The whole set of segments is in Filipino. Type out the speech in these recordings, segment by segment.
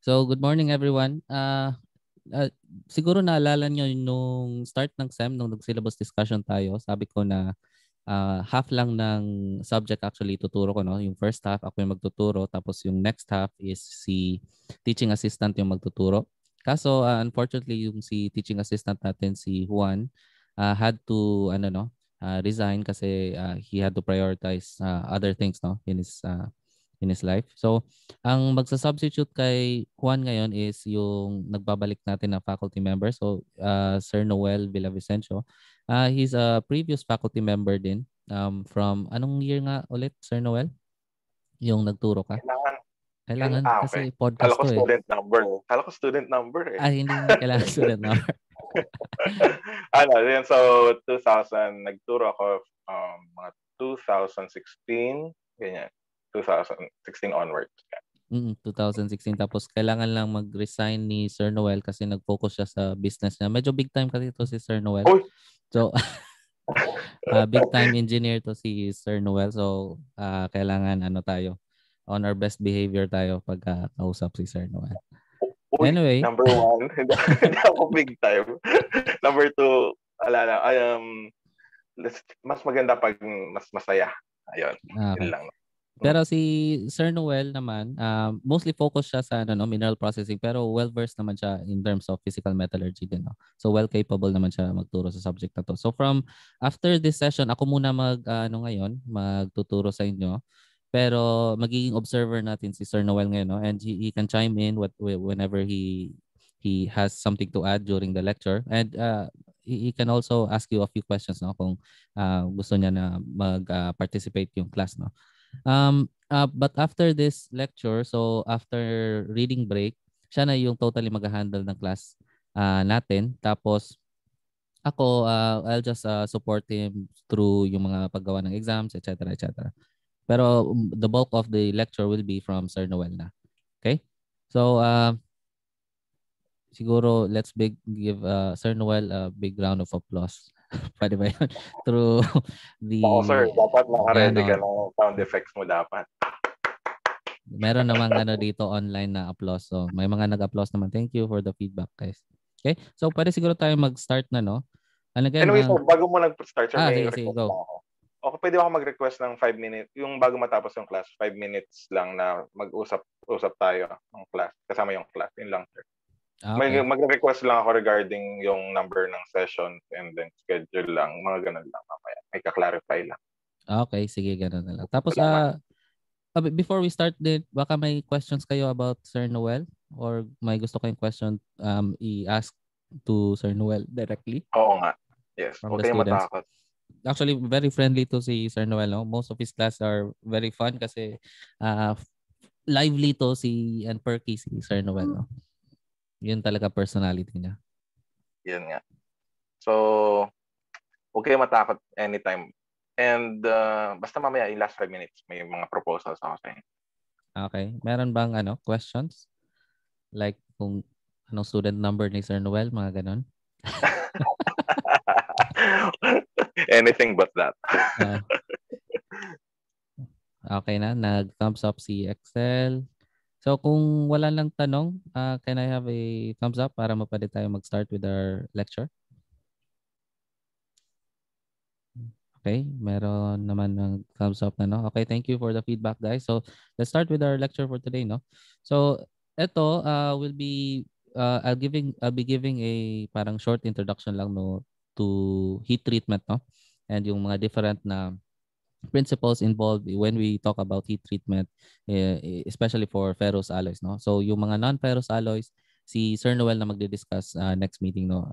So, good morning everyone. Uh, Siguro naalala nyo nung start ng SEM, nung nag-syllabus discussion tayo, sabi ko na half lang ng subject actually tuturo ko, no? Yung first half ako yung magtuturo, tapos yung next half is si teaching assistant yung magtuturo. Kaso unfortunately yung si teaching assistant natin si Juan had to resign kasi he had to prioritize other things, no, in his life. So ang magsa-substitute kay Juan ngayon is yung nagbabalik natin na faculty member. So Sir Noel Villavicencio. He's a previous faculty member din from anong year nga ulit, Sir Noel? Yung nagturo ka? Kailangan, Kailangan okay. kasi Kala podcast ko to eh. student number. Kala ko student number eh. Hindi kailangan student number. Yun, so 2000, nagturo ako mga 2016, ganyan. 2016 onwards. 2016 tapos kailangan lang mag-resign ni Sir Noel kasi nag-focus siya sa business niya. Medyo big time kasi ito si Sir Noel. Uy! So big time engineer to si Sir Noel. So kailangan tayo on our best behavior tayo pag kausap si Sir Noel. Uy, anyway, number 1, hindi ako big time. Number 2, mas maganda pag mas masaya. Ayun, okay. yun lang. Pero si Sir Noel naman, mostly focus siya sa mineral processing pero well-versed naman siya in terms of physical metallurgy din. No? So well capable naman siya magturo sa subject na to. So from after this session, ako muna ngayon, magtuturo sa inyo. Pero magiging observer natin si Sir Noel ngayon, no? And he can chime in whenever he has something to add during the lecture. And he can also ask you a few questions, no, kung gusto niya na mag-participate yung class, no. But after this lecture, so after reading break, siya na yung totally mag-handle ng class natin. Tapos ako, I'll just support him through yung mga paggawa ng exams, etc. etc. Pero the bulk of the lecture will be from Sir Noel na. Okay? So siguro let's give Sir Noel a big round of applause. Pwede ba yun? Through the... Oo, sir. Dapat naka-ready ka Ano, ng sound effects mo dapat. meron namang dito online na applause. So may mga nag-applause naman. Thank you for the feedback, guys. Okay? So pwede siguro tayo mag-start na, no? And again, Anyway, sir, bago mo nag-start, sir, may sige, request go. lang ako. Okay, pwede ako mag-request ng 5 minutes, yung bago matapos yung class, 5 minutes lang na mag-usap tayo ng class, kasama yung class. Yun lang, sir. Okay. Mag-request lang ako regarding yung number ng sessions and then schedule lang. Mga ganun lang mamaya. May ka-clarify lang. Okay, sige, ganun na lang. Tapos, Salamat. before we start din, baka may questions kayo about Sir Noel or may gusto kayong question i-ask to Sir Noel directly? Oo nga. Yes. From Huwag the kayong students. matakot. Actually, very friendly to si Sir Noel. No? Most of his class are very fun kasi lively to and perky si Sir Noel. No? Yun talaga personality niya. Yan nga. So, huwag kayong matakot anytime. And basta mamaya, in last 5 minutes, may mga proposals ako sa inyo. Okay. Meron bang questions? Like kung anong student number ni Sir Noel, mga ganon? Anything but that. Okay na. Nag-thumbs up si Excel. So kung wala lang tanong, can I have a thumbs up para mapwede tayo mag-start with our lecture? Okay, meron naman ng thumbs up na, no? Okay, thank you for the feedback, guys. So let's start with our lecture for today, no? So ito will be I'll be giving a parang short introduction lang, no, to heat treatment, no? And yung mga different na principles involved when we talk about heat treatment, especially for ferrous alloys, no? So yung mga non-ferrous alloys, si Sir Noel na magdi-discuss next meeting, no?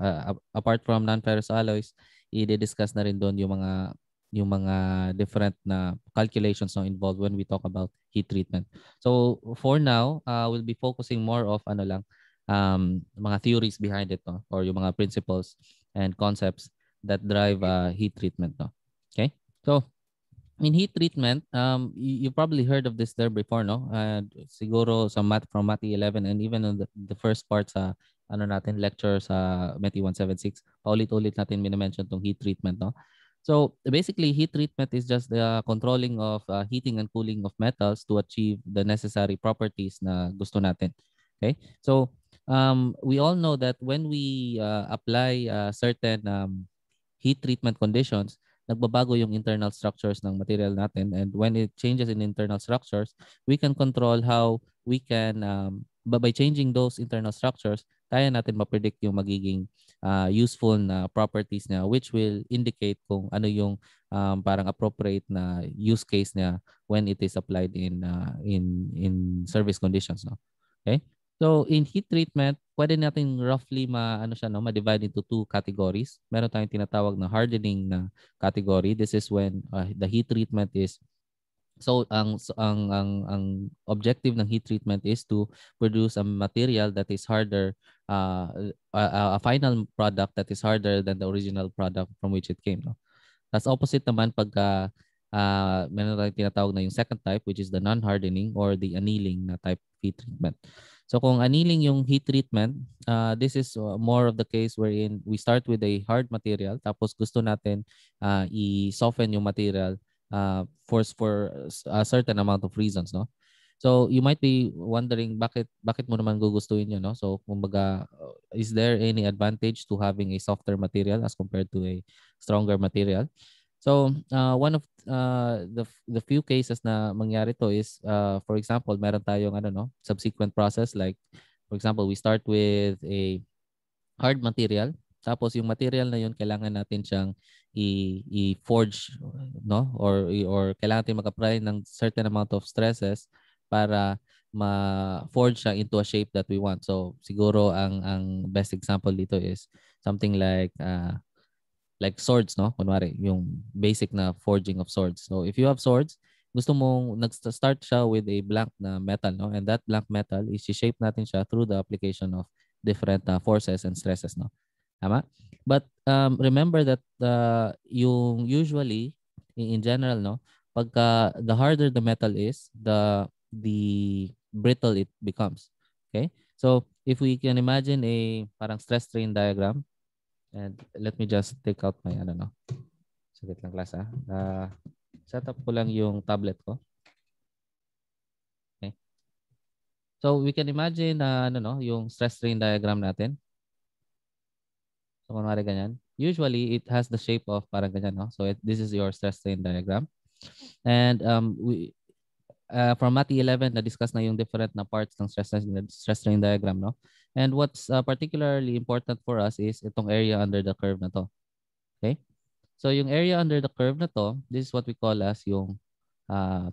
Apart from non-ferrous alloys, i-discuss na rin doon yung mga different na calculations no involved when we talk about heat treatment. So for now, we'll be focusing more of mga theories behind it, no? Or yung mga principles and concepts that drive heat treatment, no? Okay? So in heat treatment, you probably heard of this there before, no? Siguro sa from Math 11 and even on the first part sa lecture sa Math 176, paulit-ulit natin mini-mention tong heat treatment, no? So basically, heat treatment is just the controlling of heating and cooling of metals to achieve the necessary properties na gusto natin. Okay? So we all know that when we apply certain heat treatment conditions, nagbabago yung internal structures ng material natin, and when it changes in internal structures, we can control how we can by changing those internal structures, kaya natin ma-predict yung magiging useful na properties niya, which will indicate kung ano yung parang appropriate na use case niya when it is applied in service conditions, no? Okay? So in heat treatment, pwede natin roughly ano siya, no, ma-divide into two categories. Meron tayong tinatawag na hardening na category. This is when the heat treatment is ang objective ng heat treatment is to produce a material that is harder, a final product that is harder than the original product from which it came, no? That's opposite naman pagka meron tayong tinatawag na yung second type, which is the non-hardening or the annealing na type heat treatment. So kung annealing yung heat treatment, this is more of the case wherein we start with a hard material, tapos gusto natin i-soften yung material for a certain amount of reasons, no? So you might be wondering bakit mo naman gugustuhin yun, no? So kumbaga, is there any advantage to having a softer material as compared to a stronger material? So one of the few cases na mangyari to is for example, meron tayong subsequent process, like for example, we start with a hard material, tapos yung material na yun kailangan natin siyang i-forge, no, or kailangan natin mag-apply ng certain amount of stresses para ma-forge siya into a shape that we want. So siguro ang best example dito is something like swords, no? Kunwari, yung basic na forging of swords. So if you have swords, gusto mong nag-start siya with a blank na metal, no? And that blank metal is shape natin siya through the application of different forces and stresses, no? Tama? But remember that yung usually in general, no, pagka the harder the metal is, the brittle it becomes. Okay? So if we can imagine a parang stress strain diagram, and let me just take out my saglit lang class set up ko lang yung tablet ko. Okay. So we can imagine yung stress strain diagram natin. So kunwari ganyan. Usually it has the shape of parang ganyan, no? So this is your stress strain diagram. And we from Math 11 na discuss na yung different na parts ng stress strain diagram, no? And what's particularly important for us is itong area under the curve na to. Okay? So yung area under the curve na to, this is what we call as yung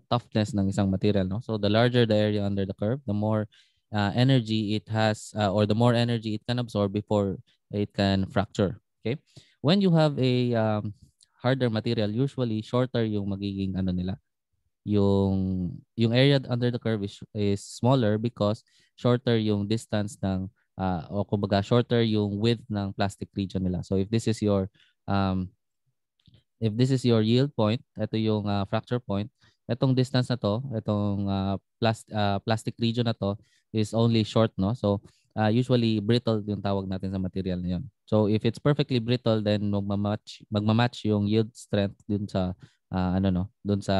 toughness ng isang material, no? So the larger the area under the curve, the more energy it has or the more energy it can absorb before it can fracture. Okay? When you have a harder material, usually shorter yung magiging nila. Yung area under the curve is smaller because shorter yung distance ng o kumbaga shorter yung width ng plastic region nila. So if this is your yield point, ito yung fracture point, itong distance na to, itong plastic region na to is only short, no? So usually brittle yung tawag natin sa material na yun. So if it's perfectly brittle, then magmamatch yung yield strength dun sa dun sa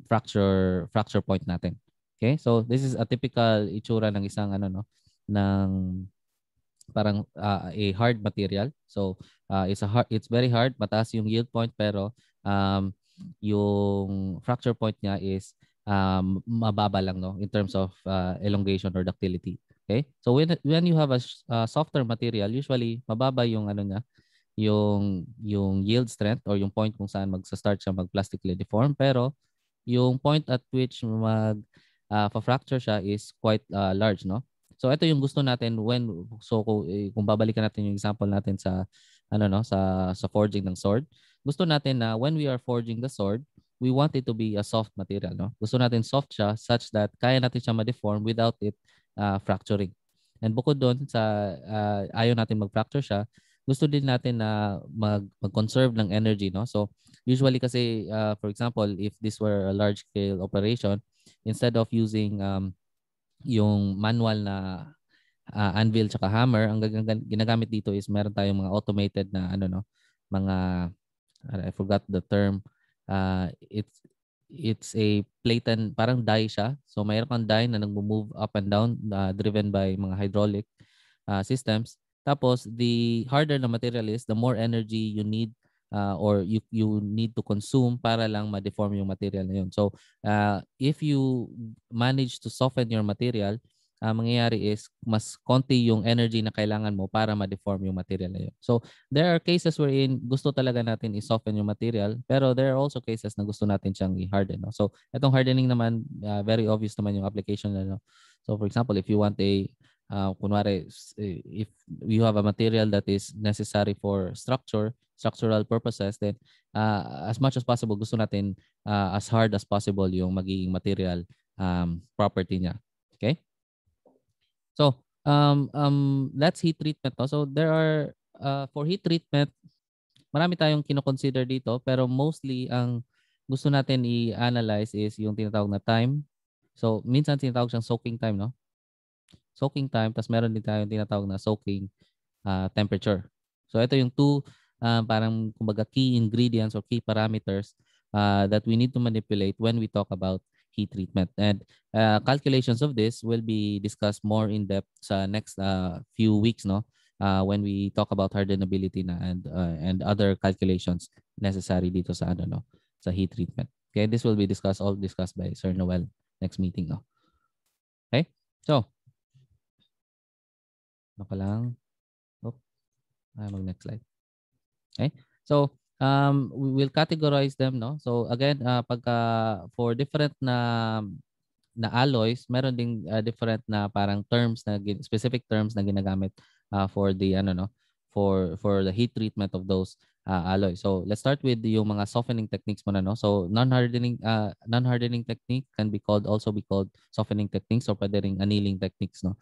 fracture point natin. Okay? So this is a typical itsura ng isang ng parang a hard material. So it's very hard, mataas yung yield point, pero yung fracture point niya is mababa lang, no, in terms of elongation or ductility. Okay? So when you have a softer material, usually mababa yung niya, yung yield strength or yung point kung saan magsa-start siya mag-plastically deform, pero yung point at which fracture siya is quite large, no? So ito yung gusto natin kung babalikan natin yung example natin sa sa forging ng sword. Gusto natin na when we are forging the sword, we want it to be a soft material, no? Gusto natin soft siya such that kaya natin siya ma-deform without it fracturing. And bukod doon sa ayaw natin mag-fracture siya, gusto din natin na mag-conserve ng energy, no? So usually kasi for example, if this were a large scale operation, instead of using yung manual na anvil tsaka hammer, ang ginagamit dito is meron tayong mga automated na mga I forgot the term. it's a plate and parang die siya. So mayroon kang die na nagmo-move up and down driven by mga hydraulic systems. Tapos the harder the material is, the more energy you need or you need to consume para lang ma-deform yung material na yun. So if you manage to soften your material, mangyayari is mas konti yung energy na kailangan mo para ma-deform yung material na yun. So there are cases wherein gusto talaga natin i-soften yung material, pero there are also cases na gusto natin siyang i-harden. No? So itong hardening naman, very obvious naman yung application na. No? So for example, if you want kunwari, if you have a material that is necessary for structural purposes, then as much as possible, gusto natin as hard as possible yung magiging material property niya. Okay? So, that's heat treatment. No? So, there are, for heat treatment, marami tayong kino-consider dito, pero mostly ang gusto natin i-analyze is yung tinatawag na time. So, minsan tinatawag siyang soaking time, no? Soaking time, tapos meron din tayong tinatawag na soaking temperature. So, ito yung two parang kumbaga key ingredients or key parameters that we need to manipulate when we talk about heat treatment. And calculations of this will be discussed more in depth sa next few weeks, no? When we talk about hardenability na and other calculations necessary dito sa no, sa heat treatment. Okay, this will be discussed by Sir Noel next meeting, no. Okay? So, ano lang? Mag-next slide. Okay? So, we will categorize them, no? So, again, pagka for different na alloys, meron ding different na parang terms na specific terms na ginagamit for the for the heat treatment of those alloys. So, let's start with yung mga softening techniques muna, no? So, non-hardening technique can be called softening techniques or pwede ring annealing techniques, no?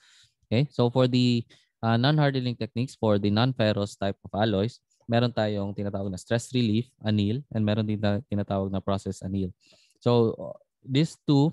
Okay? So, for the non-hardening techniques for the non-ferrous type of alloys, meron tayong tinatawag na stress relief anneal and meron din tinatawag na process anneal. So these two,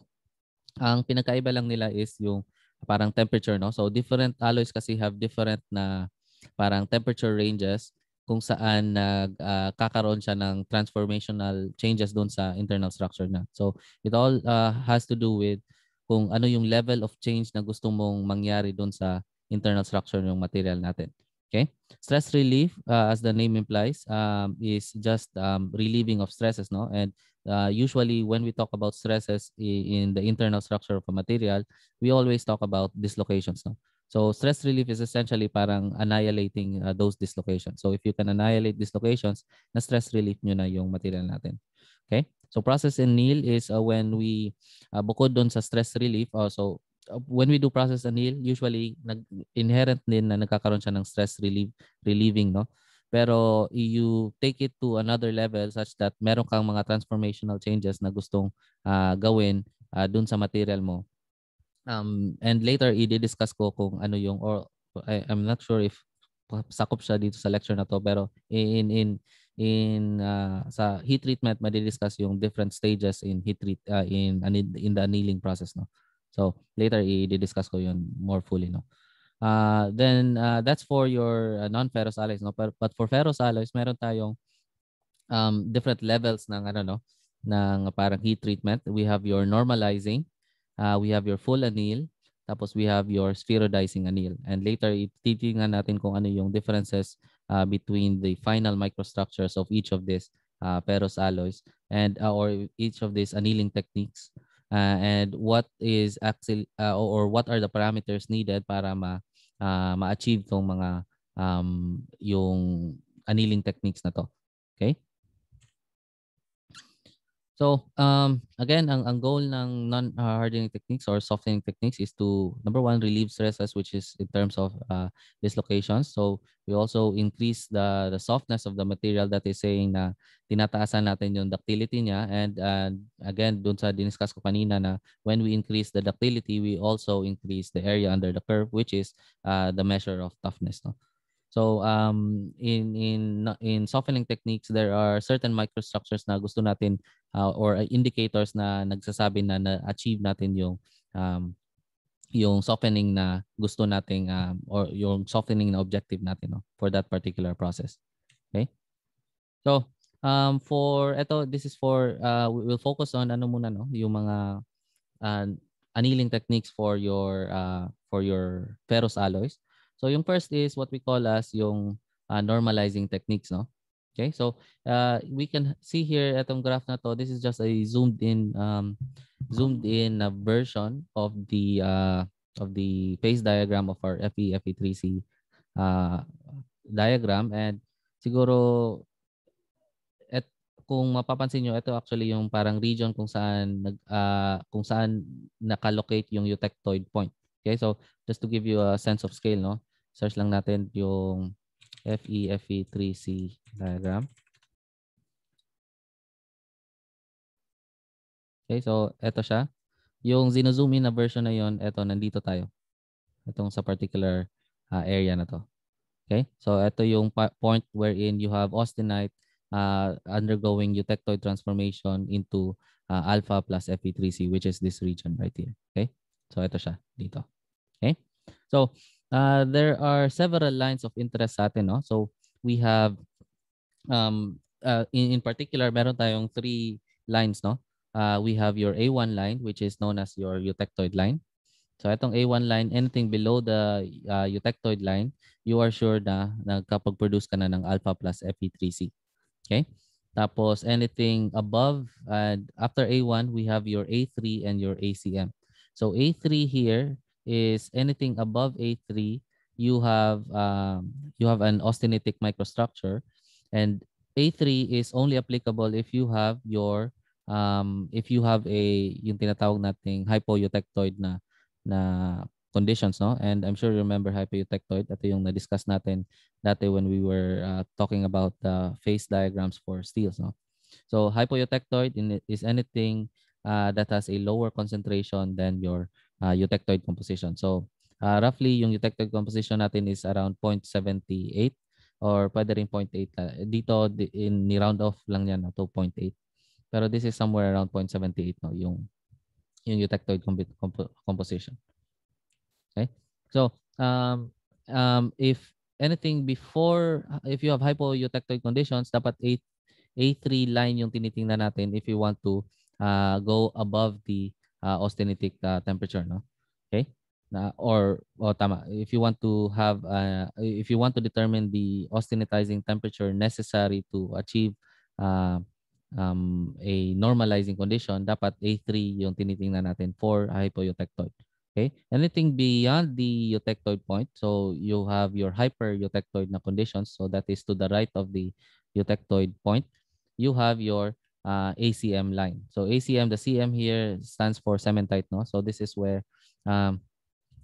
ang pinakaiba lang nila is yung parang temperature, no? So different alloys kasi have different na parang temperature ranges kung saan nagkakaroon siya ng transformational changes doon sa internal structure na. So it all has to do with kung ano yung level of change na gusto mong mangyari doon sa internal structure ng material natin. Okay? Stress relief, as the name implies, is just relieving of stresses, no? And usually when we talk about stresses in the internal structure of a material, we always talk about dislocations, no? So stress relief is essentially parang annihilating those dislocations. So if you can annihilate dislocations, na stress relief nyo na yung material natin. Okay? So process anneal is when we bukod doon sa stress relief, also when we do process anneal, usually inherent din na nagkakaroon siya ng stress relieving, no? Pero you take it to another level such that meron kang mga transformational changes na gustong gawin dun sa material mo. And later i-discuss ko kung ano yung, or I'm not sure if sakop siya dito sa lecture na to, pero in sa heat treatment madi-discuss yung different stages in in the annealing process, no. So later i-discuss ko yun more fully, no. Then that's for your non-ferrous alloys, no. But for ferrous alloys, meron tayong different levels ng ng parang heat treatment. We have your normalizing, we have your full anneal, tapos we have your spherodizing anneal. And later titingnan natin kung ano yung differences between the final microstructures of each of these ferrous alloys and or each of these annealing techniques. And what is actually or what are the parameters needed para ma-achieve tong mga yung annealing techniques na to. Okay? So, again, ang goal ng non-hardening techniques or softening techniques is to, number one, relieve stresses, which is in terms of dislocations. So, we also increase the softness of the material, that is saying na tinataasan natin yung ductility niya. And again, dun sa diniscuss ko kanina na when we increase the ductility, we also increase the area under the curve, which is the measure of toughness, no? So in softening techniques, there are certain microstructures na gusto natin or indicators na nagsasabi na na-achieve natin yung softening na gusto nating or yung softening na objective natin, no, for that particular process. Okay? So For ito, this is for we'll focus on ano muna no, yung mga uh, annealing techniques for your ferrous alloys. So yung first is what we call as yung normalizing techniques, no? Okay? So we can see here itong graph na to, this is just a zoomed in version of the phase diagram of our Fe3C diagram, and siguro at kung mapapansin nyo, ito actually yung parang region kung saan nakalocate yung eutectoid point. Okay, so just to give you a sense of scale, no, search lang natin yung Fe3C diagram. Okay, so ito siya. Yung zino-zoom in na version na yon, ito, nandito tayo. Itong sa particular area na to. Okay, so ito yung point wherein you have austenite undergoing eutectoid transformation into alpha plus Fe3C, which is this region right here. Okay, so ito siya dito. Okay, so there are several lines of interest sa atin, no? So we have in particular, meron tayong 3 lines, no? We have your A1 line, which is known as your eutectoid line. So itong A1 line, anything below the eutectoid line, you are sure na nagkapag-produce ka na ng alpha plus Fe3C. Okay? Tapos anything above, after A1, we have your A3 and your ACM. So A3 here is anything above A3, you have an austenitic microstructure, and A3 is only applicable if you have yung tinatawag nating hypoeutectoid na conditions, no? And I'm sure you remember hypoeutectoid. Ito yung na-discuss natin dati when we were talking about the phase diagrams for steels, no? So hypoeutectoid is anything that has a lower concentration than your eutectoid composition. So roughly yung eutectoid composition natin is around 0.78 or pwede rin 0.8. Dito ni-round off lang yan to 0.8. Pero this is somewhere around 0.78, no, yung eutectoid composition. Okay, so if anything before, if you have hypoeutectoid conditions, dapat A3 line yung tinitingnan natin if you want to go above the austenitic temperature, no? Okay, or tama, if you want to have if you want to determine the austenitizing temperature necessary to achieve a normalizing condition, dapat A3 yung tinitingnan natin for hypoeutectoid. Okay, anything beyond the eutectoid point, so you have your hypereutectoid na conditions, so that is to the right of the eutectoid point, you have your ACM line. So ACM, the CM here stands for cementite, no? So this is where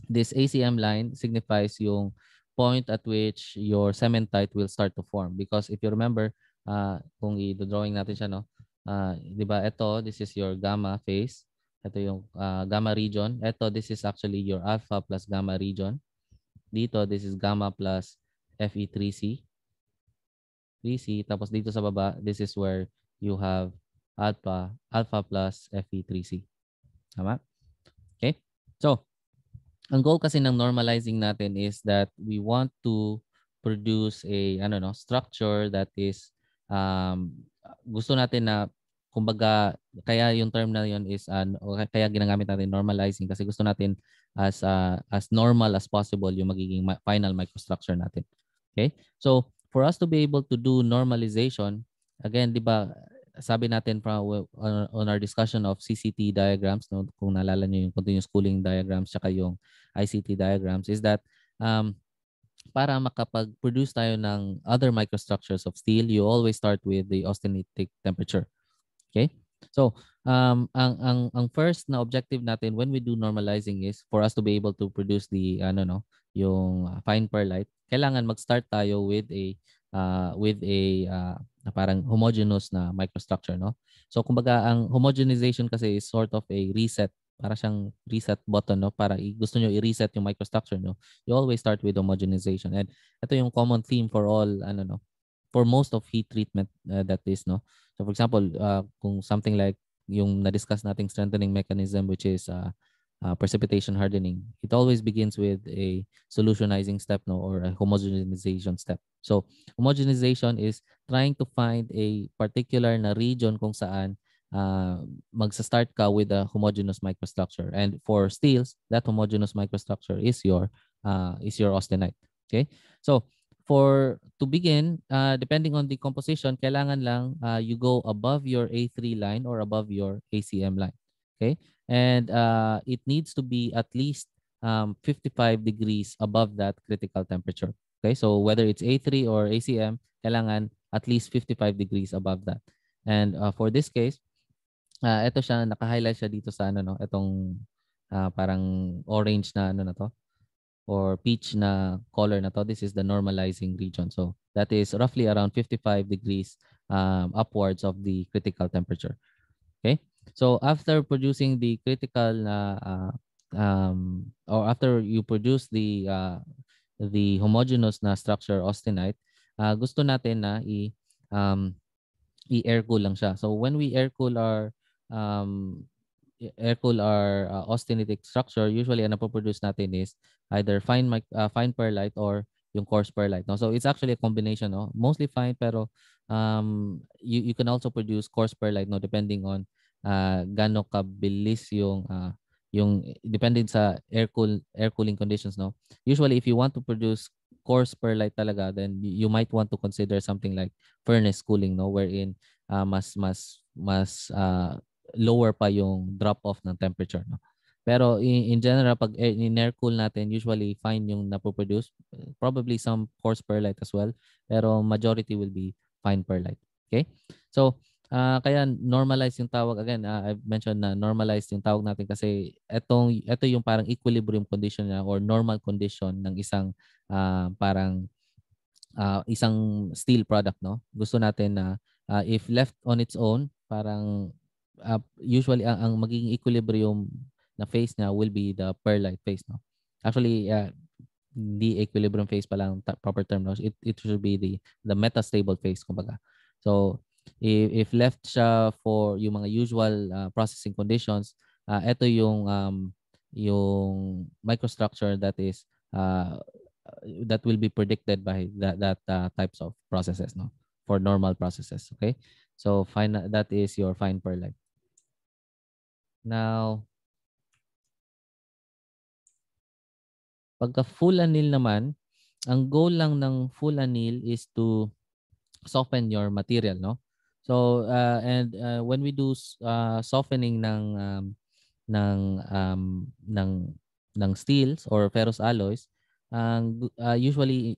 this ACM line signifies yung point at which your cementite will start to form. Because if you remember, kung i-drawing natin siya, no? Di ba, ito, this is your gamma phase. Ito yung gamma region. Ito, this is actually your alpha plus gamma region. Dito, this is gamma plus Fe3C. 3C. Tapos dito sa baba, this is where you have alpha plus Fe3C. Tama? Okay? So, ang goal kasi ng normalizing natin is that we want to produce a structure that is gusto natin na, kumbaga, kaya yung term na yun is kaya ginagamit natin normalizing kasi gusto natin as normal as possible yung magiging final microstructure natin. Okay? So, for us to be able to do normalization, again, di ba, sabi natin on our discussion of CCT diagrams, no, kung naalala niyo yung continuous cooling diagrams tsaka yung ICT diagrams, is that para makapag-produce tayo ng other microstructures of steel, you always start with the austenitic temperature. Okay? So, ang first na objective natin when we do normalizing is for us to be able to produce the yung fine perlite, kailangan mag-start tayo with a parang homogeneous na microstructure, no? So kumbaga ang homogenization kasi is sort of a reset, para siyang reset button, no? Para gusto nyo i-reset yung microstructure, no? You always start with homogenization, and ito yung common theme for all for most of heat treatment that is, no? So for example, kung something like yung na-discuss nating strengthening mechanism, which is precipitation hardening, it always begins with a solutionizing step, no, or a homogenization step. So homogenization is trying to find a particular na region kung saan magsa-start ka with a homogeneous microstructure. And for steels, that homogeneous microstructure is your austenite. Okay? So for to begin, depending on the composition, kailangan lang you go above your A3 line or above your ACM line. Okay? And it needs to be at least 55 degrees above that critical temperature. Okay, so whether it's A3 or ACM, kailangan at least 55 degrees above that. And for this case, ito siya, naka-highlight siya dito sa ano, no, itong parang orange na ano na to, or peach na color na to. This is the normalizing region. So that is roughly around 55 degrees upwards of the critical temperature. Okay, so after producing the critical or after you produce the homogeneous na structure austenite, gusto natin na um, i-air cool lang siya. So when we um, air cool our austenitic structure, usually ang napoproduce natin is either fine perlite or yung coarse perlite. No? So it's actually a combination. No? Mostly fine, pero you can also produce coarse perlite, no, depending on gaano kabilis yung depending sa air cooling conditions, no. Usually if you want to produce coarse perlite talaga, then you might want to consider something like furnace cooling, no, wherein mas lower pa yung drop off ng temperature, no. Pero in general, pag in air cool natin, usually fine yung napoproduce, probably some coarse perlite as well, pero majority will be fine perlite. Okay, so kaya normalize yung tawag. Again, I've mentioned na normalize yung tawag natin kasi ito yung parang equilibrium condition niya or normal condition ng isang parang isang steel product, no. Gusto natin na if left on its own, parang usually ang magiging equilibrium na phase niya will be the perlite phase, no. Actually, the equilibrium phase pa lang proper term, no. It should be the metastable phase kumbaga. So if left siya for yung mga usual processing conditions, ito yung microstructure that is that will be predicted by that types of processes, no, for normal processes. Okay, so that is your fine perlite. Now pagka full anneal naman, ang goal lang ng full anneal is to soften your material, no. So and when we do softening ng um, ng ng steels or ferrous alloys, usually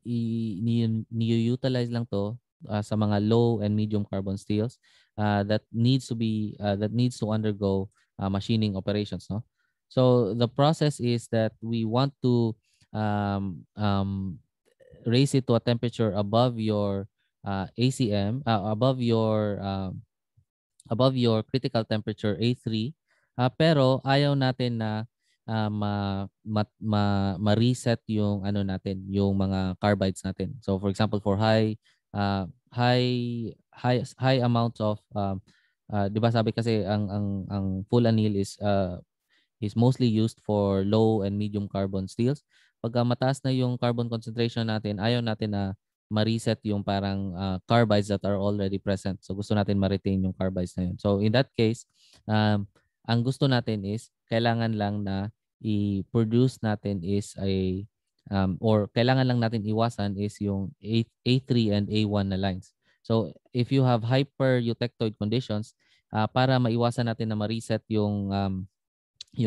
ni-utilize lang to sa mga low and medium carbon steels that needs to undergo machining operations, no. So the process is that we want to raise it to a temperature above your ACM, above your critical temperature A3, pero ayaw natin na ma-reset yung ano natin, yung mga carbides natin. So for example, for high amounts of 'di ba sabi kasi ang full anneal is mostly used for low and medium carbon steels. Pagka mataas na yung carbon concentration natin, ayaw natin na ma-reset yung parang carbides that are already present. So gusto natin ma-retain yung carbides na yun. So in that case, ang gusto natin is kailangan lang na i-produce natin is or kailangan lang natin iwasan is yung A3 and A1 na lines. So if you have hyper-eutectoid conditions, para maiwasan natin na ma-reset yung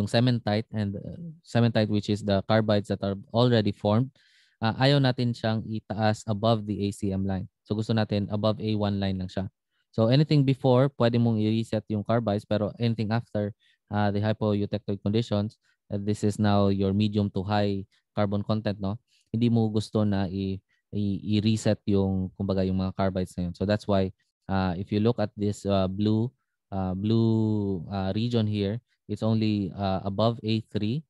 cementite and cementite, which is the carbides that are already formed, ayaw natin siyang itaas above the ACM line. So gusto natin above A1 line lang siya. So anything before, pwede mong i-reset yung carbides, pero anything after the hypoeutectoid conditions, this is now your medium to high carbon content, no? Hindi mo gusto na i-reset yung kumbaga yung mga carbides na yun. So that's why if you look at this blue region here, it's only above A3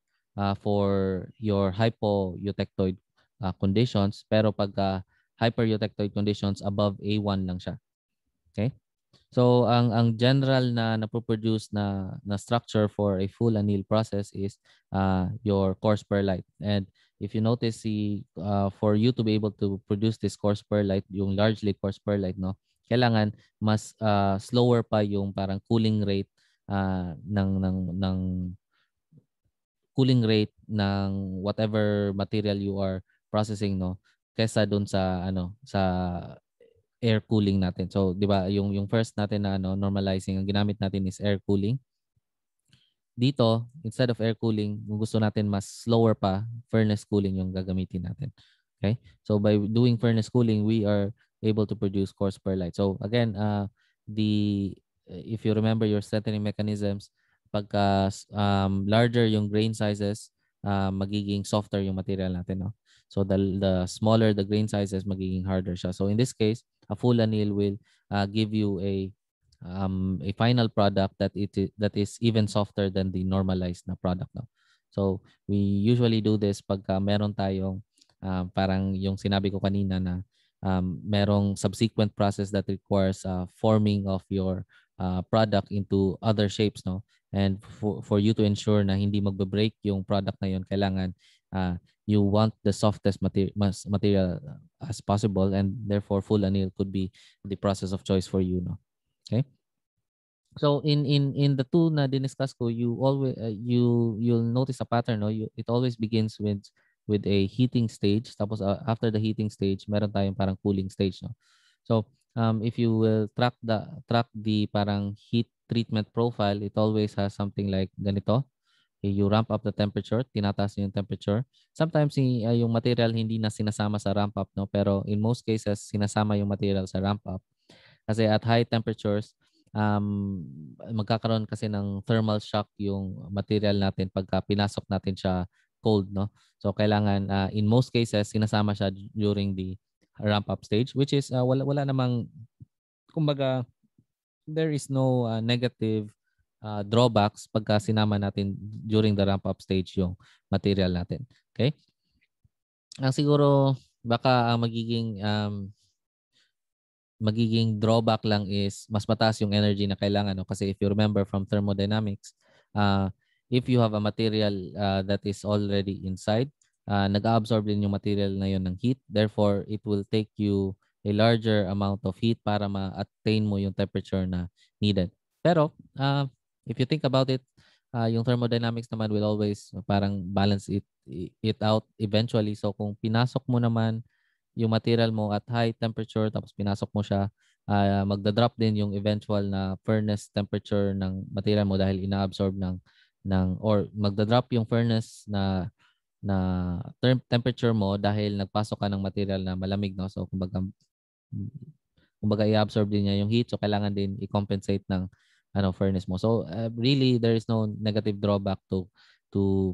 for your hypoeutectoid conditions, pero pagka hypereutectoid conditions, above A1 lang siya. Okay? So ang general na napoproduce na structure for a full anneal process is your coarse pearlite. And if you notice, for you to be able to produce this coarse pearlite, yung largely coarse pearlite, no, kailangan mas slower pa yung parang cooling rate ng cooling rate ng whatever material you are processing, no, kaysa doon sa sa air cooling natin. So, 'di ba, yung first natin na normalizing, ang ginamit natin is air cooling. Dito, instead of air cooling, kung gusto natin mas slower pa, furnace cooling yung gagamitin natin. Okay? So by doing furnace cooling, we are able to produce coarse pearlite. So again, the if you remember your strengthening mechanisms, pagka larger yung grain sizes, magiging softer yung material natin, no? So the smaller the grain sizes, magiging harder siya. So in this case, a full anneal will give you a final product that is even softer than the normalized na product, no? So we usually do this pagka meron tayong parang yung sinabi ko kanina na merong subsequent process that requires forming of your product into other shapes, no? And for you to ensure na hindi magbe-break yung product na yun, kailangan you want the softest material as possible, and therefore full anneal could be the process of choice for you, no? Okay? So in the two na diniscuss ko, you always you'll notice a pattern, no? It always begins with a heating stage, tapos after the heating stage meron tayong parang cooling stage, no? So if you will track the parang heat treatment profile, it always has something like ganito. You ramp up the temperature, tinataas yung temperature. Sometimes yung material hindi na sinasama sa ramp up, no? Pero in most cases sinasama yung material sa ramp up. Kasi at high temperatures, magkakaroon kasi ng thermal shock yung material natin pagka pinasok natin siya cold, no? So kailangan in most cases sinasama siya during the ramp up stage, which is wala namang, kumbaga, there is no negative drawbacks pagka sinama natin during the ramp up stage yung material natin. Okay? Ang siguro baka ang magiging drawback lang is mas mataas yung energy na kailangan, no? Kasi if you remember from thermodynamics, if you have a material that is already inside, nag-absorb din yung material na yun ng heat. Therefore, it will take you a larger amount of heat para ma-attain mo yung temperature na needed. Pero if you think about it, yung thermodynamics naman will always parang balance it out eventually. So kung pinasok mo naman yung material mo at high temperature tapos pinasok mo siya, magda-drop din yung eventual na furnace temperature ng material mo dahil ina-absorb or magda-drop yung furnace na temperature mo dahil nagpasok ka ng material na malamig, no? So kumbaga i-absorb din niya yung heat, so kailangan din i-compensate ng furnace mo. So really there is no negative drawback to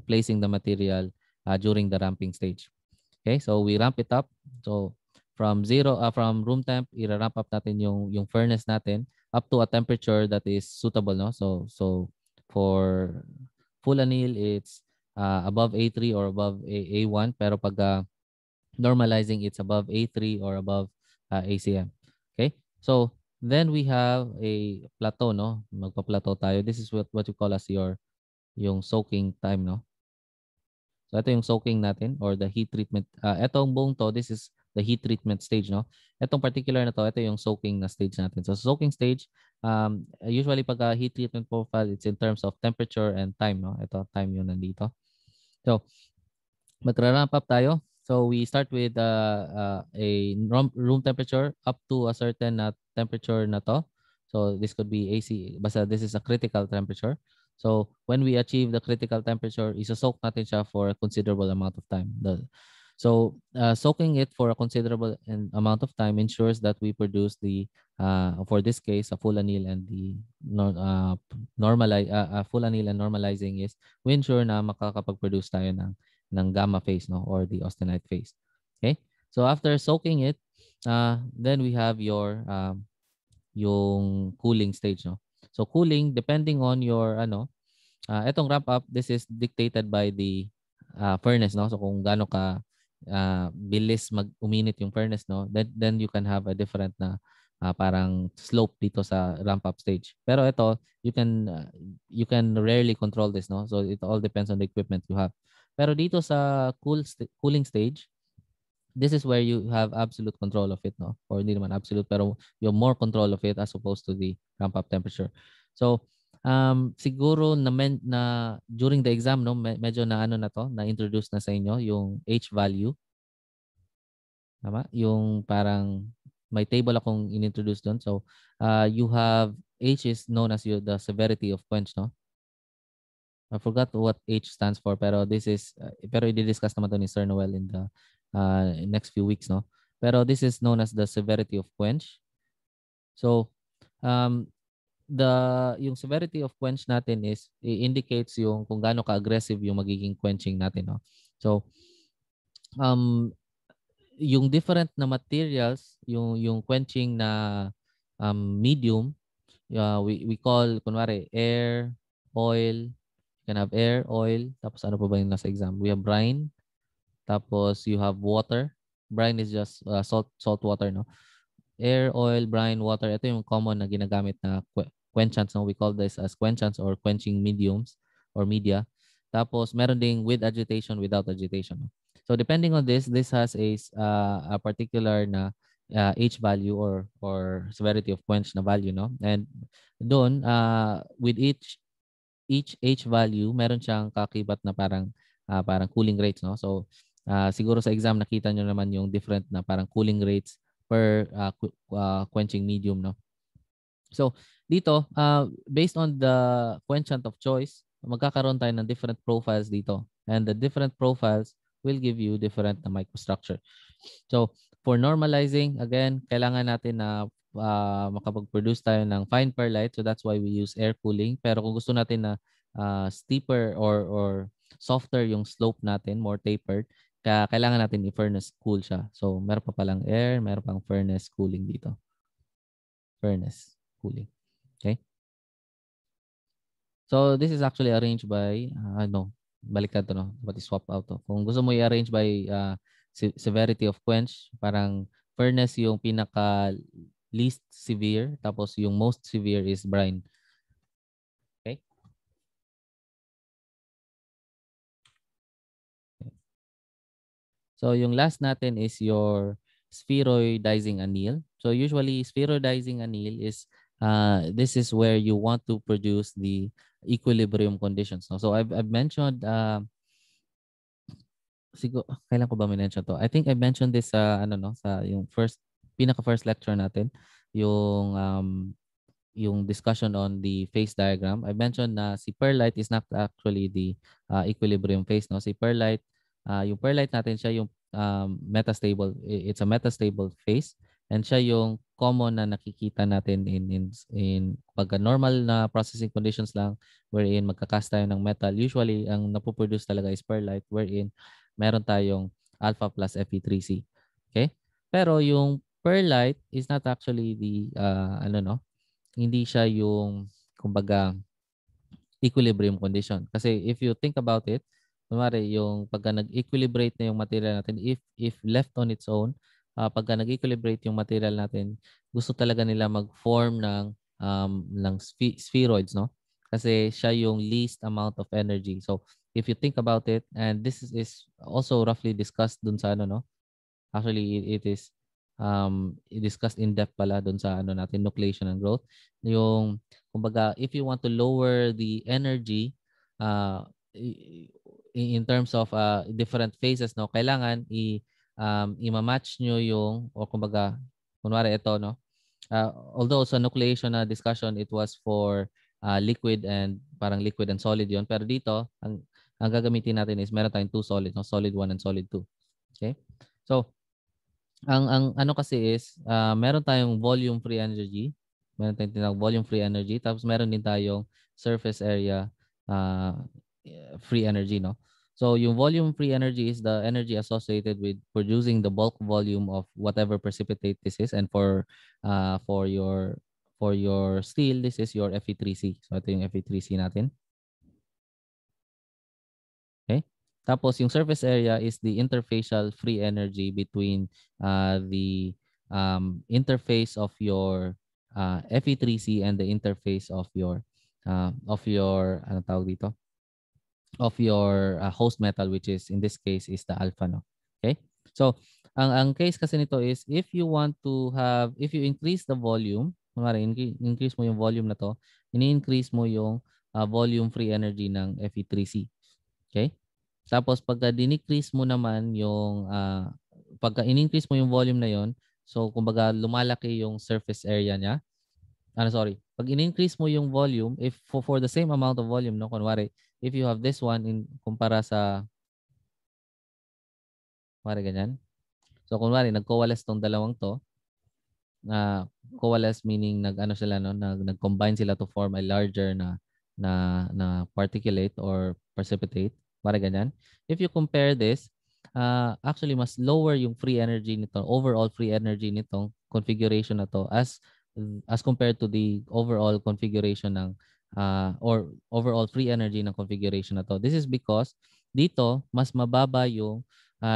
placing the material during the ramping stage. Okay, so we ramp it up. So from room temp, i-ramp up natin yung furnace natin up to a temperature that is suitable, no? So for full anneal, it's above A3 or above A1, pero pag normalizing, it's above A3 or above ACM. Okay? So then we have a plateau, no? Magpa-plateau tayo. This is what you call as yung soaking time, no? So ito yung soaking natin or the heat treatment. Etong buong to, this is the heat treatment stage, no? Etong particular na to, ito yung soaking na stage natin. So soaking stage, usually pag heat treatment profile, it's in terms of temperature and time, no? Ito, time yun nandito. So magra-ramp up tayo. So we start with a room temperature up to a certain temperature na to. So this could be AC, basta this is a critical temperature. So when we achieve the critical temperature, isa-soak natin siya for a considerable amount of time. So soaking it for a considerable amount of time ensures that we produce for this case, a full anneal, and the full anneal and normalizing is we ensure na makakapag-produce tayo ng gamma phase, no, or the austenite phase. Okay? So after soaking it, then we have yung cooling stage, no. So cooling, depending on your etong ramp up, this is dictated by the furnace, no. So kung gaano ka bilis uminit yung furnace, no, then you can have a different na parang slope dito sa ramp up stage. Pero ito, you can rarely control this, no? So it all depends on the equipment you have. Pero dito sa cooling stage, this is where you have absolute control of it, no? Or hindi naman absolute, pero you have more control of it as opposed to the ramp up temperature. So siguro na during the exam, no, medyo na ano na to, na introduce na sa inyo yung H value. Tama? Yung parang may table akong inintroduce doon. So, you have H is known as the severity of quench, no? I forgot what H stands for, pero this is, pero i-discuss naman to ni Sir Noel in the next few weeks, no? Pero this is known as the severity of quench. So, um, yung severity of quench natin indicates yung kung gaano ka-aggressive yung magiging quenching natin, no? So, um, yung different na materials, yung quenching na medium, we call kunwari air, oil, you can have air, oil, tapos ano pa ba yung nasa exam? We have brine, tapos you have water. Brine is just salt water, no? Air, oil, brine, water. Ito yung common na ginagamit na quenchants, no? We call this as quenchants or quenching mediums or media. Tapos meron ding with agitation, without agitation, no? So depending on this has a particular na H value or severity of quench na value, no? And doon with each H value, meron siyang kakibat na parang cooling rates, no? So siguro sa exam nakita nyo naman yung different na parang cooling rates per quenching medium, no? So dito, based on the quenchant of choice, magkakaroon tayo ng different profiles dito. And the different profiles will give you different na microstructure. So for normalizing, again, kailangan natin na makapag-produce tayo ng fine perlite. So that's why we use air cooling. Pero kung gusto natin na steeper or softer yung slope natin, more tapered, kailangan natin i-furnace cool siya. So meron pa palang air, meron pang furnace cooling dito. Furnace cooling. Okay? So this is actually arranged by, baliktad to, no? Dapat i-swap out to. Kung gusto mo i-arrange by severity of quench, parang furnace yung pinaka least severe, tapos yung most severe is brine. Okay? So yung last natin is your spheroidizing anneal. So usually spheroidizing anneal is this is where you want to produce the equilibrium conditions. No? So I've mentioned siguro kailan ko ba mention to? I think I mentioned this sa sa yung pinaka first lecture natin, yung discussion on the phase diagram. I mentioned na si perlite is not actually the equilibrium phase, no? Si perlite, yung perlite natin siya yung metastable. It's a metastable phase and siya yung common na nakikita natin in pagka normal na processing conditions lang wherein magkakast tayo ng metal. Usually ang napoproduce talaga is perlite wherein meron tayong alpha plus Fe3C. Okay? Pero yung perlite is not actually the hindi siya yung kumbaga equilibrium condition. Kasi if you think about it, kunwari yung pagka nag-equilibrate na yung material natin, if left on its own, pagka nag-equilibrate yung material natin, gusto talaga nila mag-form ng spheroids, no? Kasi siya yung least amount of energy. So if you think about it, and this is also roughly discussed dun sa no? Actually, it is discussed in depth pala doon sa natin, nucleation and growth. Yung, kumbaga, if you want to lower the energy in terms of different phases, no, kailangan i-match nyo yung, o kumbaga, kunwari ito, no, although sa nucleation na discussion, it was for liquid and parang liquid and solid yon. Pero dito, ang gagamitin natin is meron tayong two solid, no? Solid 1 and solid 2. Okay? So, ang ano kasi is meron tayong volume free energy, meron tayong tinatawag volume free energy, tapos meron din tayong surface area uh, free energy, no? So yung volume free energy is the energy associated with producing the bulk volume of whatever precipitate this is, and for your steel this is your Fe3C. So ito yung Fe3C natin. Okay? Tapos yung surface area is the interfacial free energy between the interface of your Fe3C and the interface of your ano tawag dito, of your host metal, which is in this case is the alpha, no? Okay? So ang case kasi nito is if you increase the volume, kunwari increase mo yung volume na to, ini-increase mo yung volume free energy ng Fe3C. Okay? Tapos pagka decrease mo naman yung pagka in-increase mo yung volume na yon, so kumbaga lumalaki yung surface area niya. Pag in-increase mo yung volume, if for the same amount of volume, no, kunwari, if you have this one kumpara sa kunwari ganyan. So kunwari nag-coalesce tong dalawang to, na coalesce meaning nag-ano sila, no, nag-combine sila to form a larger na particulate or precipitate, para ganyan. If you compare this, actually mas lower yung free energy nito, overall free energy nitong configuration na to as compared to the overall configuration ng or overall free energy ng configuration na to. This is because dito mas mababa yung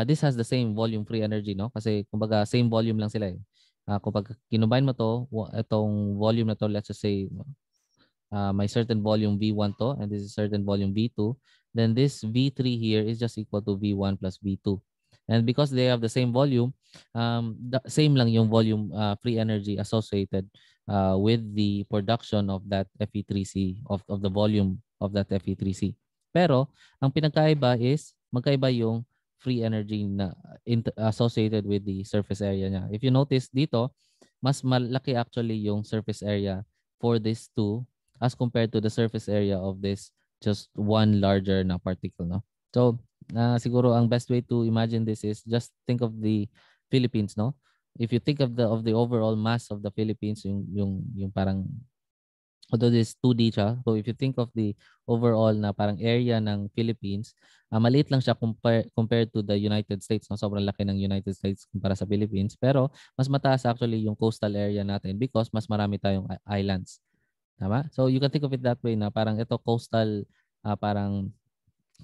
this has the same volume free energy, no? Kasi kumbaga same volume lang sila eh. Kapag kinumbine mo to, itong volume na to, let's just say may certain volume V1 to and this is certain volume V2, then this V3 here is just equal to V1 plus V2. And because they have the same volume, same lang yung volume free energy associated with the production of that Fe3C, of the volume of that Fe3C. Pero, ang pinagkaiba is, magkaiba yung free energy na associated with the surface area niya. If you notice dito, mas malaki actually yung surface area for these two as compared to the surface area of this just one larger na particle, no? So, siguro ang best way to imagine this is just think of the Philippines, no? If you think of the overall mass of the Philippines, yung parang, although this 2D siya, so if you think of the overall na parang area ng Philippines, maliit lang siya compared to the United States, no? Sobrang laki ng United States kumpara sa Philippines, pero mas mataas actually yung coastal area natin because mas marami tayong islands. Tama? So you can think of it that way na parang ito parang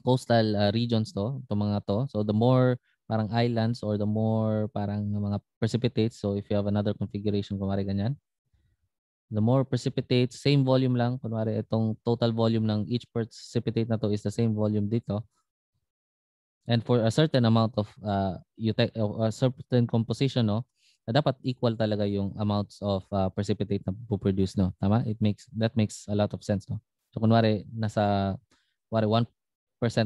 coastal regions to, itong mga to. So the more parang islands or the more parang mga precipitates, so if you have another configuration kunwari ganyan, the more precipitates, same volume lang, kunwari itong total volume ng each precipitate na to is the same volume dito. And for a certain amount of a certain composition, no, dapat equal talaga yung amounts of precipitate na puproduce, no. Tama? That makes a lot of sense, no. So kunwari nasa 1%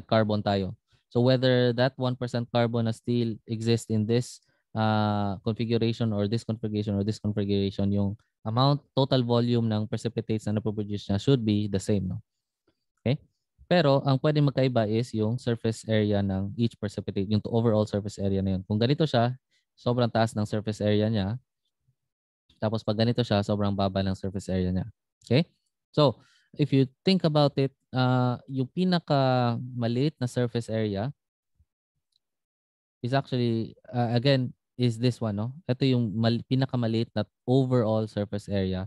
carbon tayo. So whether that 1% carbon na still exists in this configuration or this configuration, yung total volume ng precipitates na napoproduce niya should be the same, no? Okay? Pero ang pwedeng magkaiba is yung surface area ng each precipitate, yung overall surface area na yun. Kung ganito siya, sobrang taas ng surface area niya. Tapos pag ganito siya, sobrang baba ng surface area niya. Okay? So, if you think about it, yung pinaka maliit na surface area is actually, again, is this one, no? Ito yung pinakamaliit na overall surface area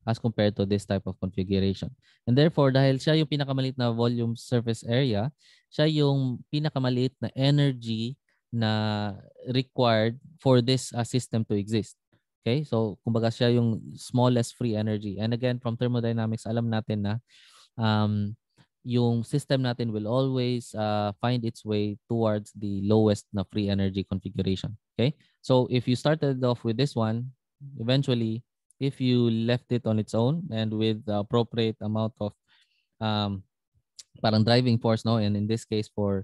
as compared to this type of configuration. And therefore, dahil siya yung pinakamaliit na volume surface area, siya yung pinakamaliit na energy na required for this system to exist. Okay? So, kumbaga siya yung smallest free energy. And again, from thermodynamics, alam natin na yung system natin will always find its way towards the lowest na free energy configuration. Okay? So, if you started off with this one, eventually, if you left it on its own and with the appropriate amount of parang driving force, no, and in this case for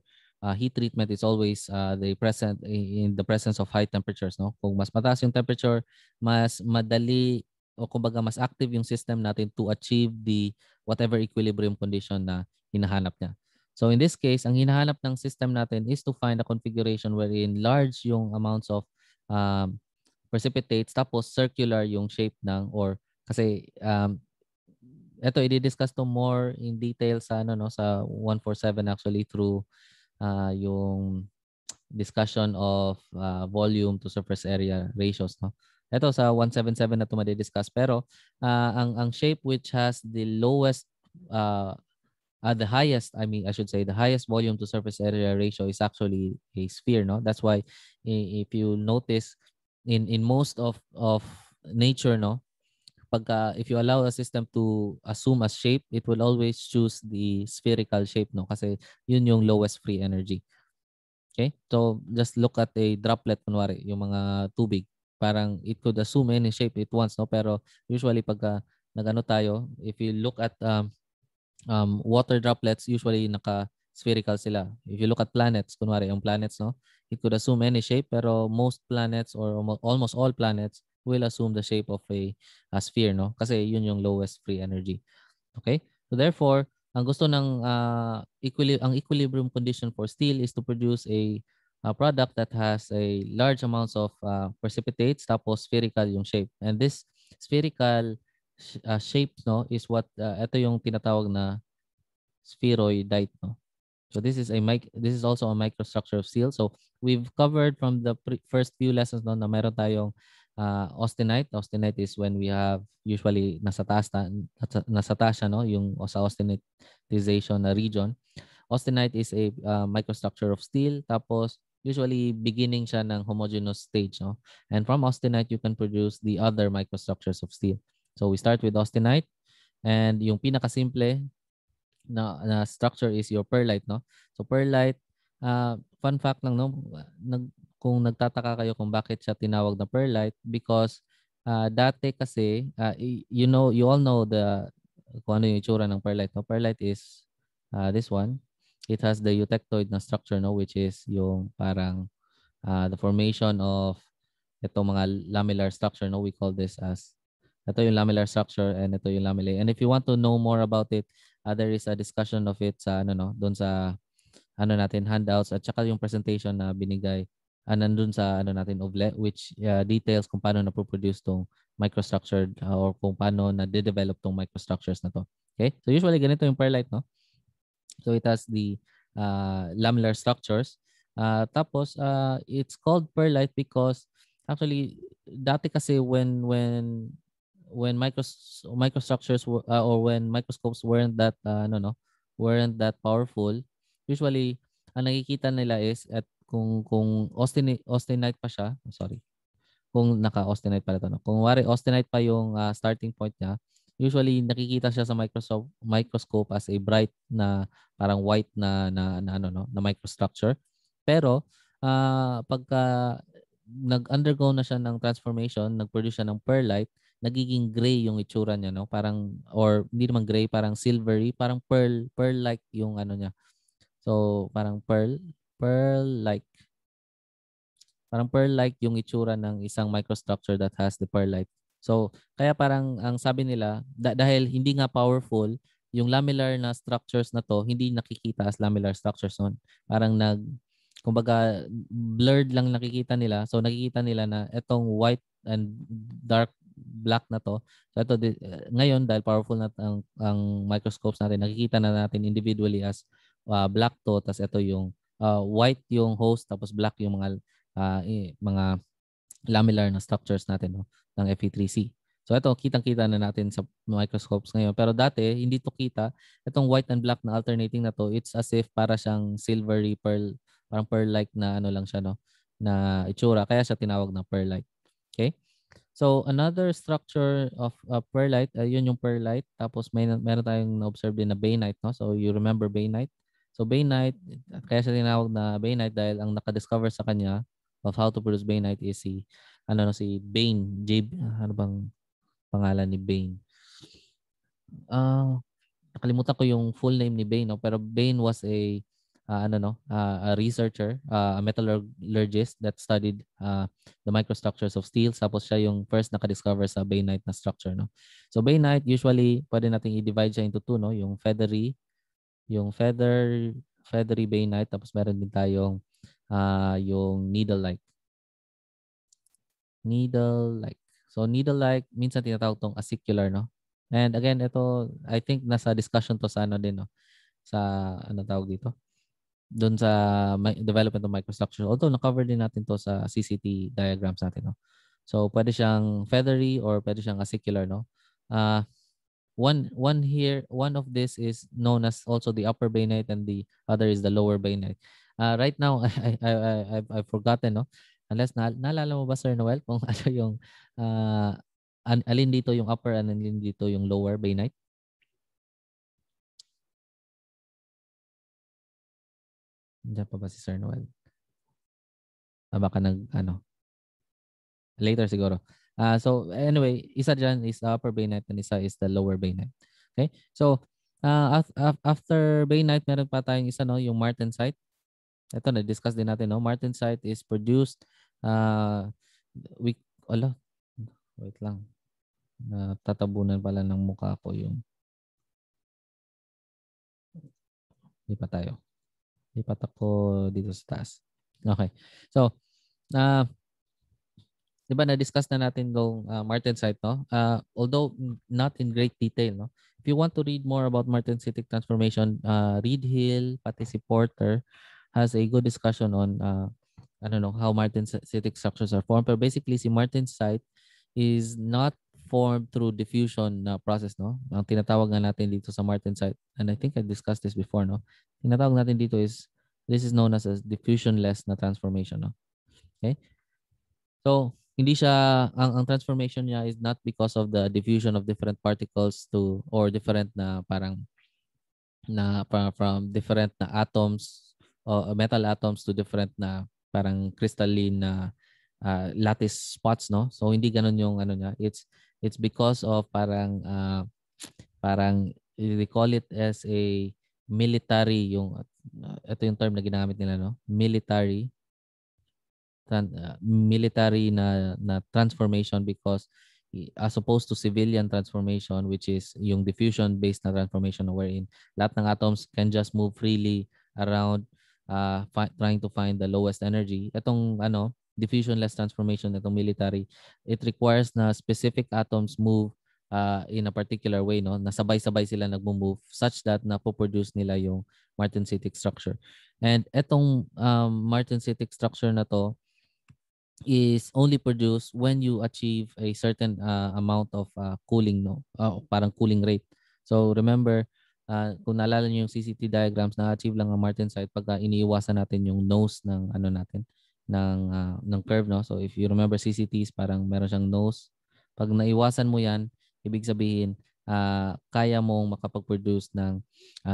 heat treatment, it's always in the presence of high temperatures, no. Kung mas mataas yung temperature, mas madali o kumbaga mas active yung system natin to achieve the whatever equilibrium condition na hinahanap niya. So in this case, ang hinahanap ng system natin is to find a configuration wherein large yung amounts of precipitates, tapos circular yung shape or kasi ito i-discuss to more in detail sa sa 147 actually through yung discussion of volume to surface area ratios, no. Ito sa 177 na ito madi-discuss, pero ang shape which has the lowest the highest, I should say the highest volume to surface area ratio is actually a sphere, no. That's why if you notice in most of nature, no, pagka if you allow a system to assume a shape, it will always choose the spherical shape, no, kasi yun yung lowest free energy. Okay, so just look at a droplet, kunwari yung mga tubig, parang it could assume any shape it wants, no, pero usually pagka nagano tayo, if you look at water droplets, usually naka-spherical sila. If you look at planets, kunwari yung planets, no, it could assume any shape, pero most planets or almost all planets will assume the shape of a sphere, no, kasi yun yung lowest free energy. Okay, so therefore ang gusto ng ang equilibrium condition for steel is to produce a product that has a large amounts of precipitates, tapos spherical yung shape, and this spherical shape, no, is what ito yung tinatawag na spheroidite, no. So this is also a microstructure of steel. So we've covered from the first few lessons, no, na meron tayong austenite. Austenite is when we have usually nasa taas siya, no, yung sa austenitization na region. Austenite is a microstructure of steel. Tapos usually beginning siya ng homogeneous stage, no. And from austenite you can produce the other microstructures of steel. So we start with austenite, and yung pinakasimple na structure is your perlite, no. So perlite, fun fact lang, no, kung nagtataka kayo kung bakit siya tinawag na perlite, because dati kasi you all know kung ano yung itsura ng perlite, no. Perlite is this one. It has the eutectoid na structure, no, which is yung parang the formation of itong mga lamellar structure, no. We call this as ito yung lamellar structure, and ito yung lamellae. And if you want to know more about it, there is a discussion of it sa doon sa natin handouts, at saka yung presentation na binigay nandun sa natin which details kung paano na-produce tong microstructure or kung paano na-develop tong microstructures na to. Okay? So usually ganito yung perlite, no? So it has the lamellar structures. Tapos it's called perlite because actually dati kasi when microstructures or when microscopes weren't that weren't that powerful, usually ang nakikita nila is at kung austenite pa siya, sorry, kung naka-austenite pala to, no? Kung wari austenite pa yung starting point niya, usually nakikita siya sa microscope as a bright na parang white na microstructure. Pero pagka nag-undergo na siya ng transformation, nag-produce siya ng perlite, nagiging gray yung itsura niya, no? Parang, or hindi naman gray, parang silvery, parang pearl-like yung niya. So, parang pearl-like. Parang pearl-like yung itsura ng isang microstructure that has the perlite. So, kaya parang ang sabi nila, dahil hindi nga powerful, yung lamellar na structures na to, hindi nakikita as lamellar structures nun. Parang kumbaga, blurred lang nakikita nila. So, nakikita nila na etong white and dark black na to. So, ito, ngayon, dahil powerful na ang microscopes natin, nakikita na natin individually as black to. Tapos ito yung white yung host, tapos black yung mga lamellar na structures natin, no, ng Fe3C. So ito, kitang-kita na natin sa microscopes ngayon. Pero dati, hindi to kita. Itong white and black na alternating na to, it's as if para siyang silvery pearl, parang pearl-like na lang siya, no, na itsura. Kaya siya tinawag na perlite. Okay? So another structure of perlite, yun yung perlite. Tapos meron tayong na-observe din na bainite, no? So you remember bainite? So bainite, kaya siya tinawag na bainite dahil ang nakadiscover sa kanya of how to produce bainite is si Bain. Ano bang pangalan ni Bain? Nakalimutan ko yung full name ni Bain, no? Pero Bain was a researcher, a metallurgist that studied the microstructures of steel. Tapos siya yung first nakadiscover sa bainite na structure, no? So bainite, usually pwede nating i-divide siya into two, no? Yung feathery bainite, tapos meron din tayong yung needle-like. So needle-like, minsan tinatawag tong acicular, no? And again, ito, I think nasa discussion to sa din, no? Sa tawag dito? Doon sa development of microstructure. Although na-cover din natin to sa CCT diagrams natin, no? So pwede siyang feathery or pwede siyang acicular, no? One of this is known as also the upper bainite, and the other is the lower bainite. Right now, I've forgotten, no? Unless naalala mo ba, Sir Noel, kung ano yung alin dito yung upper and alin dito yung lower bainite? Diyan pa ba si Sir Noel? Baka later siguro. So anyway, isa dyan is the upper bainite and isa is the lower bainite. Okay? So after bainite, meron pa tayong isa, no, yung martensite. Ito na-discuss din natin, no. Martensite is produced we wait lang. Tatabunan pala ng mukha ko yung lipat ako dito sa taas. Okay. So, 'di ba na-discuss na natin yung martensite, no? Although not in great detail, no? If you want to read more about martensitic transformation, Reed Hill, pati si Porter has a good discussion on I don't know how martensitic structures are formed. But basically, si martensite is not formed through diffusion process, no? Ang tinatawag nga natin dito sa martensite, and I think I discussed this before, no? Tinatawag natin dito is this is known as a diffusionless na transformation, no? Okay? So, hindi siya ang transformation niya is not because of the diffusion of different particles to or different na parang from different na atoms o metal atoms to different na parang crystalline na lattice spots, no? So hindi ganoon yung ano niya. It's because of parang they call it as a military yung ito yung term na ginamit nila, no? Military na transformation because as opposed to civilian transformation, which is yung diffusion based na transformation wherein lahat ng atoms can just move freely around trying to find the lowest energy. Itong diffusionless transformation, itong military, it requires na specific atoms move in a particular way, no, na sabay-sabay sila nagmo-move such that na-produce nila yung martensitic structure. And itong martensitic structure na to is only produced when you achieve a certain amount of cooling, no? Parang cooling rate. So remember, kung naalala niyo yung CCT diagrams, na-achieve lang ang martensite pagka iniiwasan natin yung nose ng ng curve, no? So if you remember CCTs, parang meron siyang nose. Pag naiwasan mo 'yan, ibig sabihin kaya mong makapag-produce ng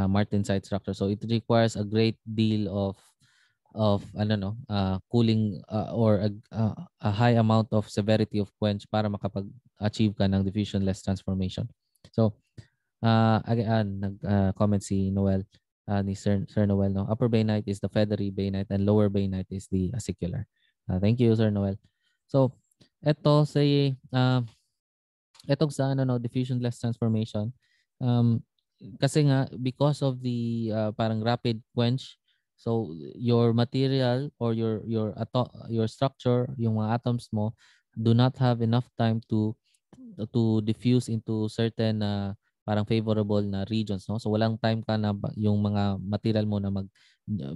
martensite structure. So it requires a great deal of cooling or a high amount of severity of quench para makapag-achieve ka ng diffusionless transformation. So again, nag-comment si Noel, ni Sir Noel, no? Upper bainite is the feathery bainite and lower bainite is the acicular. Thank you, Sir Noel. So eto etong sa diffusionless transformation, kasi nga because of the parang rapid quench, so your material or your structure, yung mga atoms mo do not have enough time to diffuse into certain parang favorable na regions, no? So walang time ka na yung mga material mo na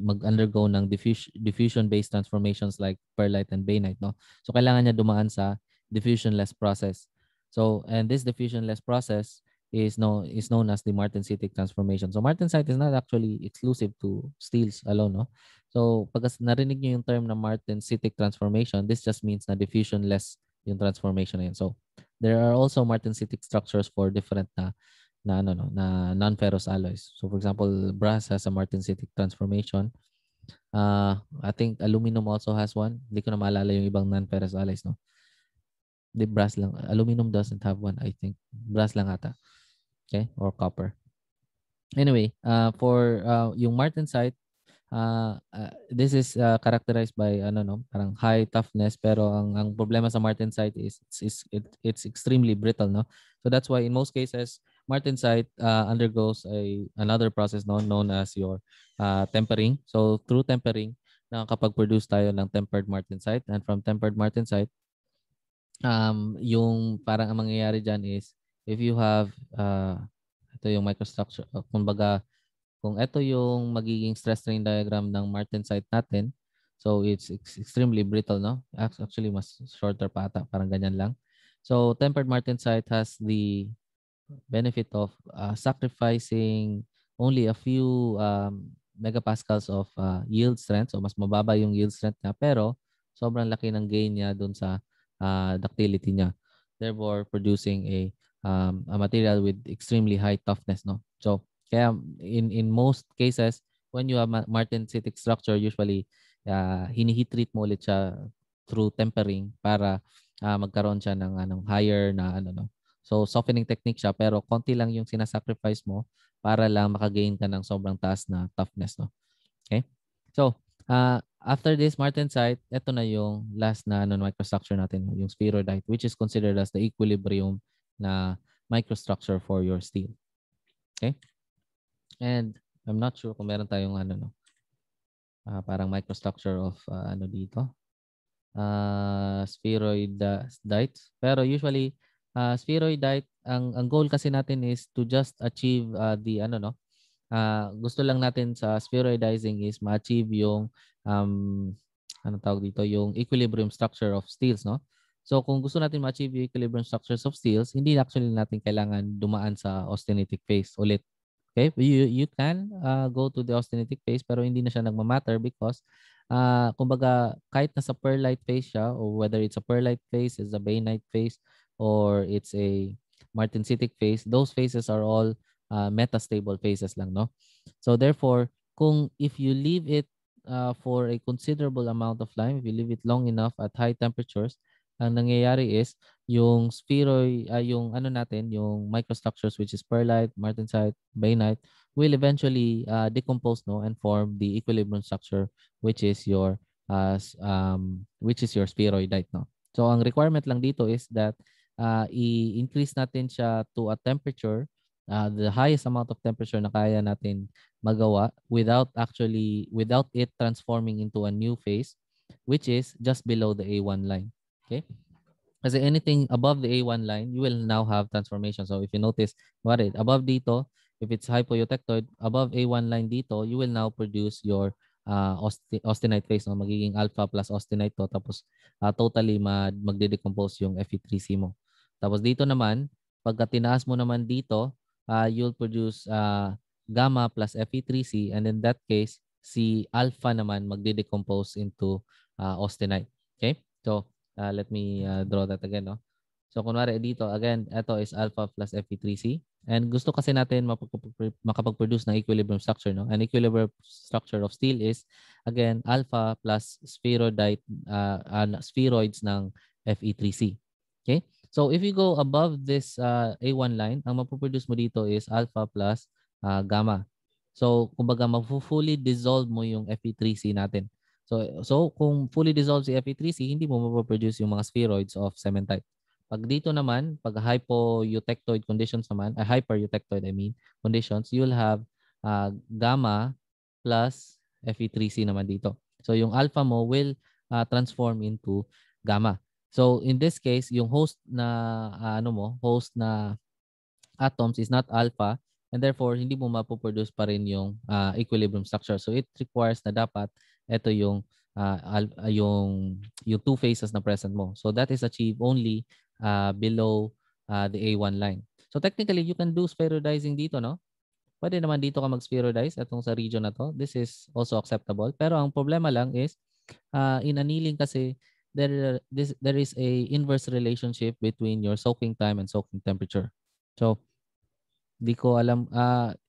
mag-undergo ng diffusion based transformations like perlite and bainite, no? So kailangan niya dumaan sa diffusionless process. So and this diffusionless process is known as the martensitic transformation. So martensite is not actually exclusive to steels alone, no? So pag narinig niyo yung term na martensitic transformation, this just means na diffusionless yung transformation na yun. So there are also martensitic structures for different na non-ferrous alloys. So for example, brass has a martensitic transformation. I think aluminum also has one. Hindi ko na maalala yung ibang non-ferrous alloys, no? The brass lang. Aluminum doesn't have one, I think. Brass lang ata. Okay? Or copper. Anyway, for yung martensite, this is characterized by parang high toughness, pero ang problema sa martensite is it's extremely brittle, no? So that's why in most cases martensite undergoes another process known as your tempering. So through tempering, nakakapag-produce tayo ng tempered martensite, and from tempered martensite, yung parang ang mangyayari diyan is if you have ito yung microstructure, kumbaga kung ito yung magiging stress strain diagram ng martensite natin, so it's extremely brittle, no? Actually mas shorter pa ata, parang ganyan lang. So tempered martensite has the benefit of sacrificing only a few megapascals of yield strength. So mas mababa yung yield strength niya, pero sobrang laki ng gain niya dun sa ductility niya, therefore producing a material with extremely high toughness, no? So kaya in most cases when you have martensitic structure, usually hini-heat treat mo ulit siya through tempering para magkaroon siya ng higher na no. So softening technique siya pero konti lang yung sinasacrifice mo para lang makagain ka ng sobrang taas na toughness, no. Okay? So, after this martensite, ito na yung last na microstructure natin, yung spheroidite, which is considered as the equilibrium na microstructure for your steel. Okay? And I'm not sure kung meron tayong parang microstructure of dito. Spheroidite. Pero usually, spheroidite, ang goal kasi natin is to just achieve gusto lang natin sa spheroidizing is ma-achieve yung tawag dito, yung equilibrium structure of steels, no? So kung gusto natin ma-achieve yung equilibrium structures of steels, hindi actually natin kailangan dumaan sa austenitic phase ulit. Okay? You can go to the austenitic phase pero hindi na siya nagmamatter because kumbaga kahit nasa pearlite phase siya or whether it's a pearlite phase, it's a bainite phase, or it's a martensitic phase, those phases are all metastable phases lang, no? So therefore, if you leave it for a considerable amount of time, if you leave it long enough at high temperatures, ang nangyayari is yung spheroid, yung yung microstructures which is pearlite, martensite, bainite will eventually decompose, no, and form the equilibrium structure which is your spheroidite, no. So ang requirement lang dito is that i-increase natin siya to a temperature, the highest amount of temperature na kaya natin magawa without it transforming into a new phase, which is just below the A1 line. Okay? Kasi anything above the A1 line, you will now have transformation. So if you notice, above dito, if it's hypoeutectoid, above A1 line dito, you will now produce your austenite phase, no? Magiging alpha plus austenite to, tapos totally magde-decompose yung Fe3C mo. Tapos dito naman, pagka tinaas mo naman dito, you'll produce gamma plus Fe3C, and in that case, si alpha naman magde-decompose into austenite. Okay? So let me draw that again, no? So kunwari dito, again, ito is alpha plus Fe3C. And gusto kasi natin makapag-produce ng equilibrium structure, no? An equilibrium structure of steel is, again, alpha plus spheroids ng Fe3C. Okay? So if you go above this A1 line, ang mapuproduce mo dito is alpha plus gamma. So kumbaga fully dissolve mo yung Fe3C natin. So kung fully dissolved si Fe3C, hindi mo mapoproduce yung mga spheroids of cementite. Pag dito naman, pag hypoeutectoid conditions naman, hypereutectoid conditions, you'll have gamma plus Fe3C naman dito. So yung alpha mo will transform into gamma. So in this case, yung host na host na atoms is not alpha, and therefore hindi mo mapoproduce pa rin yung equilibrium structure. So it requires na dapat ito yung two phases na present mo. So that is achieved only below the A1 line. So technically, you can do spheroidizing dito, no? Pwede naman dito ka mag-spheroidize itong sa region na to. This is also acceptable. Pero ang problema lang is, in annealing kasi, there is a inverse relationship between your soaking time and soaking temperature. So, di ko alam,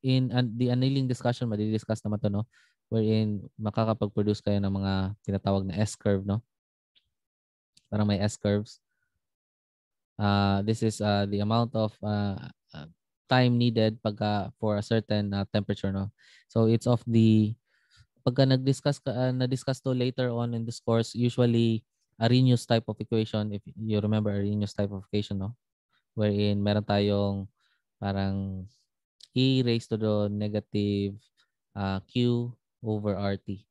in the annealing discussion, madidiscuss naman to, no? Wherein makakapag-produce kayo ng mga tinatawag na S-curve, no? Parang may S-curves. This is the amount of time needed for a certain temperature, no? So it's of the pagka na-discuss to later on in this course, usually Arrhenius type of equation, if you remember Arrhenius type of equation, no? Wherein meron tayong parang E raised to the negative Q over RT.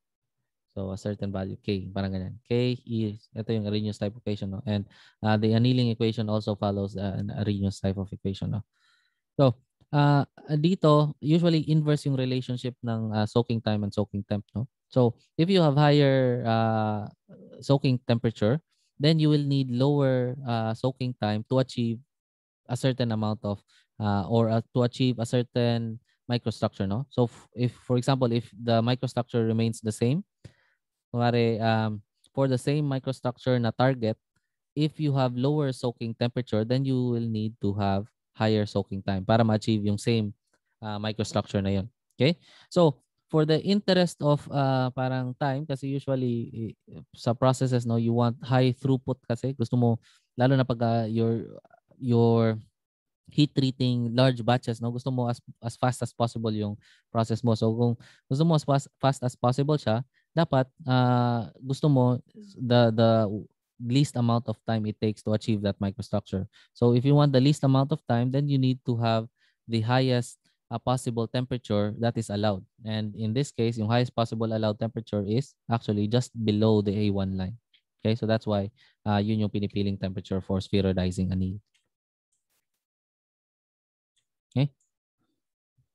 So a certain value K, parang ganyan. K is, ito yung Arrhenius type equation, no? And the annealing equation also follows an Arrhenius type of equation, no? So dito, usually inverse yung relationship ng soaking time and soaking temp, no? So if you have higher soaking temperature, then you will need lower soaking time to achieve a certain amount of to achieve a certain microstructure, no? So if for example, if the microstructure remains the same, kunwari for the same microstructure na target, if you have lower soaking temperature, then you will need to have higher soaking time para ma-achieve yung same microstructure na yun. Okay? So, for the interest of parang time, kasi usually sa processes, no, you want high throughput kasi. Gusto mo, lalo na pag your heat treating large batches, no, gusto mo as fast as possible yung process mo. So kung gusto mo as fast as possible siya, dapat gusto mo the least amount of time it takes to achieve that microstructure. So if you want the least amount of time, then you need to have the highest possible temperature that is allowed. And in this case, yung highest possible allowed temperature is actually just below the A1 line. Okay, so that's why yun yung pinipiling temperature for spheroidizing anneal. Okay?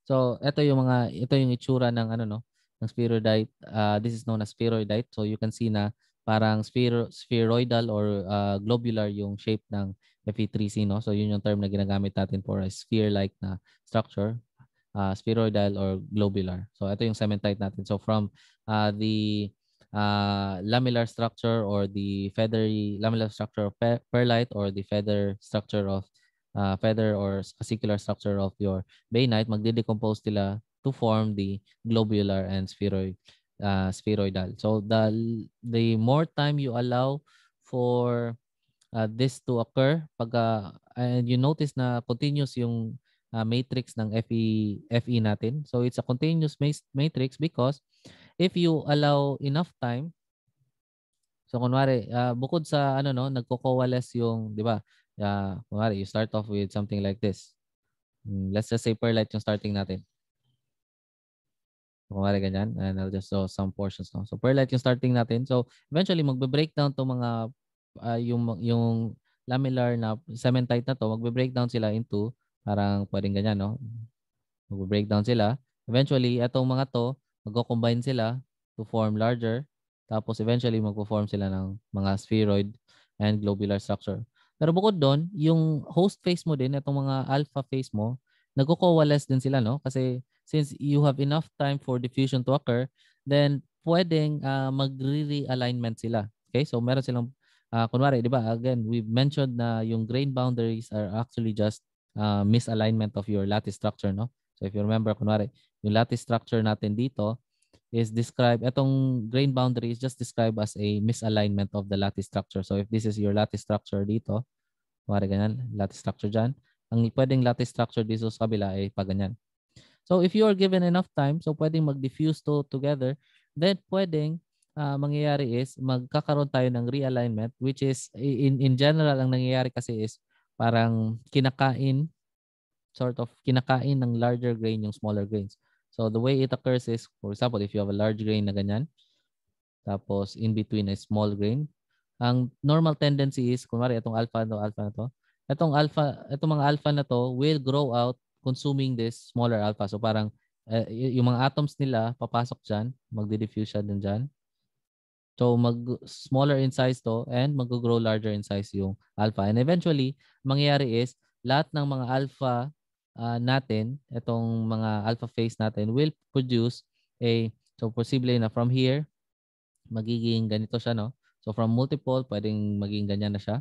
So, ito yung itsura ng ng spheroidite. This is known as spheroidite. So, you can see na parang spheroidal or globular yung shape ng Fe3C, no? So, yun yung term na ginagamit natin for a sphere-like na structure, spheroidal or globular. So, ito yung cementite natin. So, from the lamellar structure or the feathery lamellar structure of perlite or the feather structure of feather or fascicular structure of your bainite, magde-decompose sila to form the globular and spheroidal. So the more time you allow for this to occur, pag and you notice na continuous yung matrix ng Fe natin. So it's a continuous matrix because if you allow enough time, so kunwari bukod sa nagko-coalesce yung, 'di ba? Kunwari you start off with something like this. Let's just say perlite yung starting natin. So, kunwari ganyan, and I'll just show some portions, no. So perlite yung starting natin. So eventually magbe-breakdown to mga yung lamellar na cementite na to, magbe-breakdown sila into parang pwedeng ganyan, no. Magbe-breakdown sila. Eventually etong mga to magko-combine sila to form larger. Tapos eventually magpo-form sila ng mga spheroid and globular structure. Pero bukod doon, yung host phase mo din, itong mga alpha phase mo, nagko-coalesce din sila, no? Kasi since you have enough time for diffusion to occur, then pwedeng magre-realignment sila. Okay? So meron silang, kunwari, di ba? Again, we mentioned na yung grain boundaries are actually just misalignment of your lattice structure, no? So if you remember, kunwari, yung lattice structure natin dito, is described, itong grain boundary is just described as a misalignment of the lattice structure. So if this is your lattice structure dito, kumari ganyan, lattice structure dyan, ang pwedeng lattice structure dito sa kabila ay pa ganyan. So if you are given enough time, so pwedeng mag-diffuse to together, then pwedeng mangyayari is magkakaroon tayo ng realignment, which is in general ang nangyayari kasi is parang kinakain ng larger grain yung smaller grains. So the way it occurs is, for example, if you have a large grain na ganyan, tapos in between a small grain, ang normal tendency is, kunwari itong alpha na to, itong mga alpha na to will grow out consuming this smaller alpha. So parang yung mga atoms nila papasok dyan, magdi-diffuse siya dyan. So mag-smaller in size to and mag-grow larger in size yung alpha. And eventually, mangyayari is lahat ng mga alpha natin, itong mga alpha phase natin will produce so posible na from here, magiging ganito siya, no? So from multiple, pwedeng maging ganyan na siya.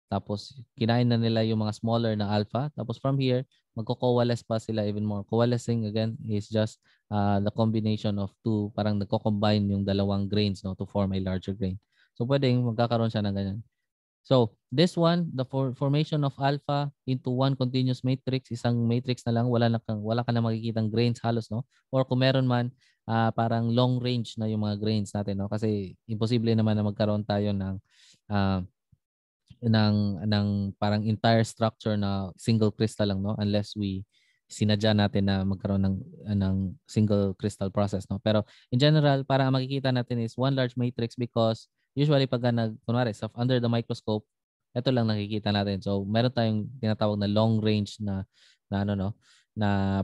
Tapos kinain na nila yung mga smaller na alpha. Tapos from here, magko-coalesce pa sila even more. Coalescing again is just the combination of two, parang nagko-combine yung dalawang grains, no, to form a larger grain. So pwedeng magkakaroon siya ng ganyan. So this one, the formation of alpha into one continuous matrix, isang matrix na lang, wala ka na makikitang grains halos, no? Or kung meron man, parang long range na yung mga grains natin, no? Kasi imposible naman na magkaroon tayo ng parang entire structure na single crystal lang, no, unless we sinadya natin na magkaroon ng single crystal process, no. Pero in general, parang makikita natin is one large matrix because usually pag kunwari under the microscope, ito lang nakikita natin. So meron tayong tinatawag na long range na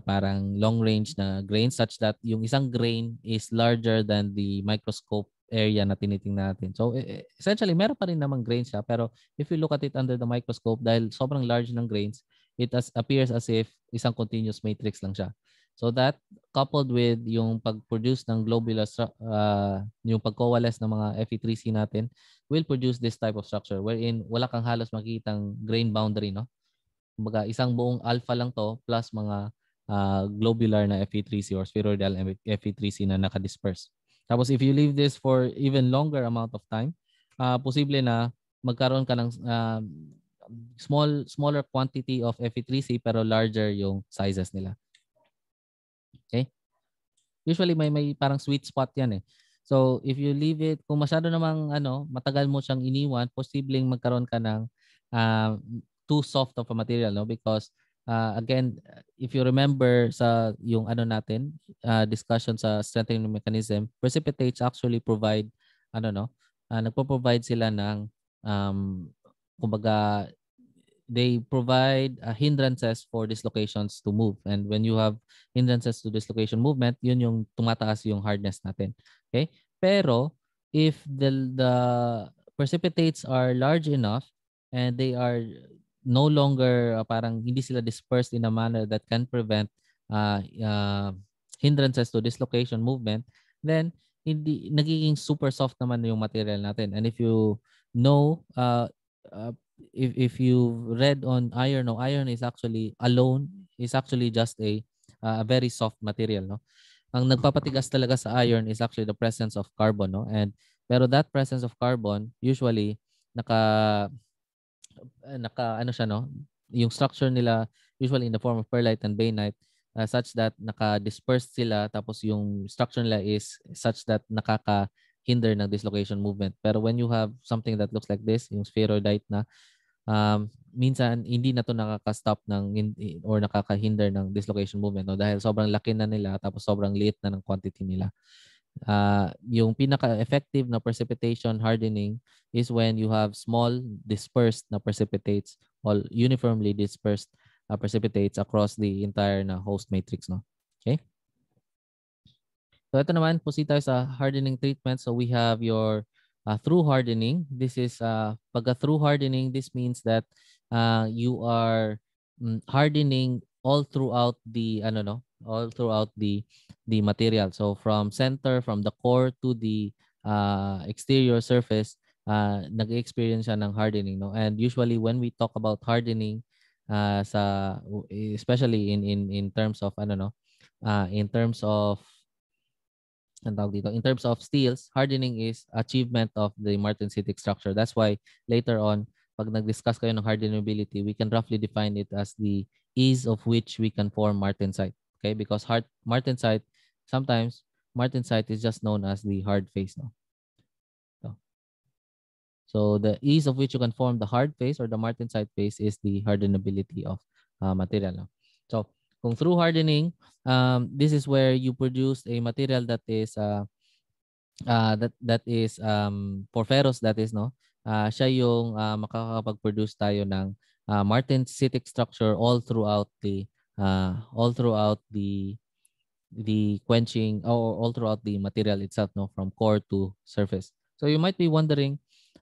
parang long range na grain such that yung isang grain is larger than the microscope area na tinitingnan natin. So essentially, meron pa rin namang grains siya, pero if you look at it under the microscope, dahil sobrang large ng grains, it appears as if isang continuous matrix lang siya. So that coupled with yung pag-produce ng globular yung pag-coalesce ng mga Fe3C natin will produce this type of structure wherein wala kang halos makikitang grain boundary, no? Kumbaga isang buong alpha lang to plus mga globular na Fe3C or spheroidal Fe3C na nakadisperse. Tapos if you leave this for even longer amount of time, posible na magkaroon ka ng smaller quantity of Fe3C pero larger yung sizes nila. Okay? Usually may parang sweet spot 'yan eh. So if you leave it, kung masyado namang matagal mo siyang iniwan, posibleng magkaroon ka ng too soft of a material, no? Because again, if you remember sa yung natin, discussion sa strengthening mechanism, precipitates actually provide nagpo-provide sila ng kumbaga they provide hindrances for dislocations to move. And when you have hindrances to dislocation movement, yun yung tumataas yung hardness natin. Okay? Pero if the precipitates are large enough and they are no longer parang hindi sila dispersed in a manner that can prevent hindrances to dislocation movement, then hindi nagiging super soft naman yung material natin. And if you know if you read on iron, no, iron is actually alone is actually just a very soft material, no. Ang nagpapatigas talaga sa iron is actually the presence of carbon, no. And pero that presence of carbon usually naka siya, no. Yung structure nila usually in the form of pearlite and bainite such that naka-dispersed sila tapos yung structure nila is such that nakaka-hinder ng dislocation movement. Pero when you have something that looks like this, yung spheroidite na minsan hindi na to nakaka-stop or nakaka-hinder ng dislocation movement, no, dahil sobrang laki na nila tapos sobrang liit na ng quantity nila. Yung pinaka-effective na precipitation hardening is when you have small dispersed na precipitates, all uniformly dispersed precipitates across the entire na host matrix, no. Okay? So ito naman, proceed tayo sa hardening treatment. So we have your through hardening. This is pagka through hardening, this means that you are hardening all throughout the all throughout the material. So from the core to the exterior surface, nag-experience siya ng hardening, no. And usually when we talk about hardening especially in terms of in terms of in terms of steels, hardening is achievement of the martensitic structure. That's why later on, pag nag-discuss kayo ng hardenability, we can roughly define it as the ease of which we can form martensite. Okay, because martensite, sometimes martensite is just known as the hard face. No? So the ease of which you can form the hard face or the martensite face is the hardenability of material. No? So kung through hardening, this is where you produce a material that is porphyros, that is, no, siya yung makakapag-produce tayo ng martensitic structure all throughout the quenching or all throughout the material itself, no, from core to surface. So you might be wondering,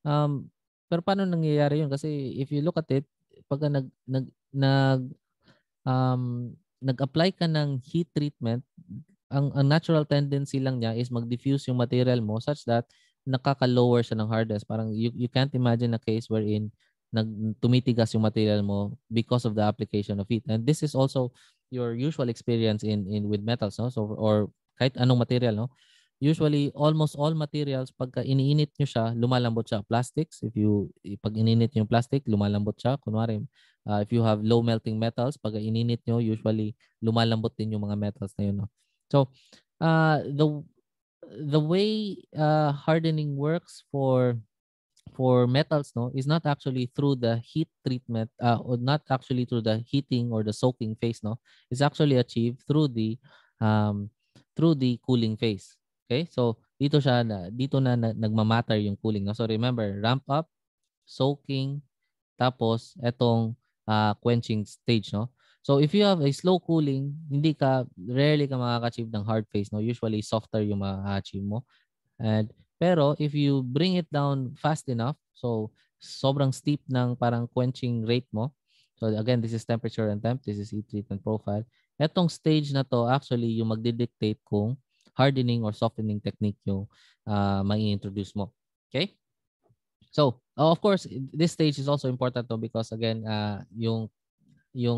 pero paano nangyayari yun? Kasi if you look at it, pag nag-apply ka ng heat treatment, ang natural tendency lang niya is mag-diffuse yung material mo such that nakaka-lower siya ng hardness. Parang you can't imagine a case wherein tumitigas yung material mo because of the application of heat. And this is also your usual experience in with metals, no? So or kahit anong material, no? Usually almost all materials pagka iniinit nyo siya, lumalambot siya. Plastics, pag ininit yung plastic, lumalambot siya. Kunwari, if you have low melting metals, pag ininit nyo, usually lumalambot din yung mga metals na yun, no? So the way hardening works for metals, no, is not actually through the heat treatment or not actually through the heating or the soaking phase, no. It's actually achieved through the cooling phase. Okay, so dito na nagmamatter yung cooling, no. So remember, ramp up, soaking, tapos etong quenching stage, no. So if you have a slow cooling, rarely ka makaka-achieve ng hard phase, no. Usually softer yung ma-achieve mo. Pero if you bring it down fast enough, so sobrang steep ng parang quenching rate mo. So again, this is temperature and temp, this is heat treatment profile. Etong stage na to actually yung magdidictate kung hardening or softening technique yung mai-introduce mo. Okay? So, of course, this stage is also important to because again, yung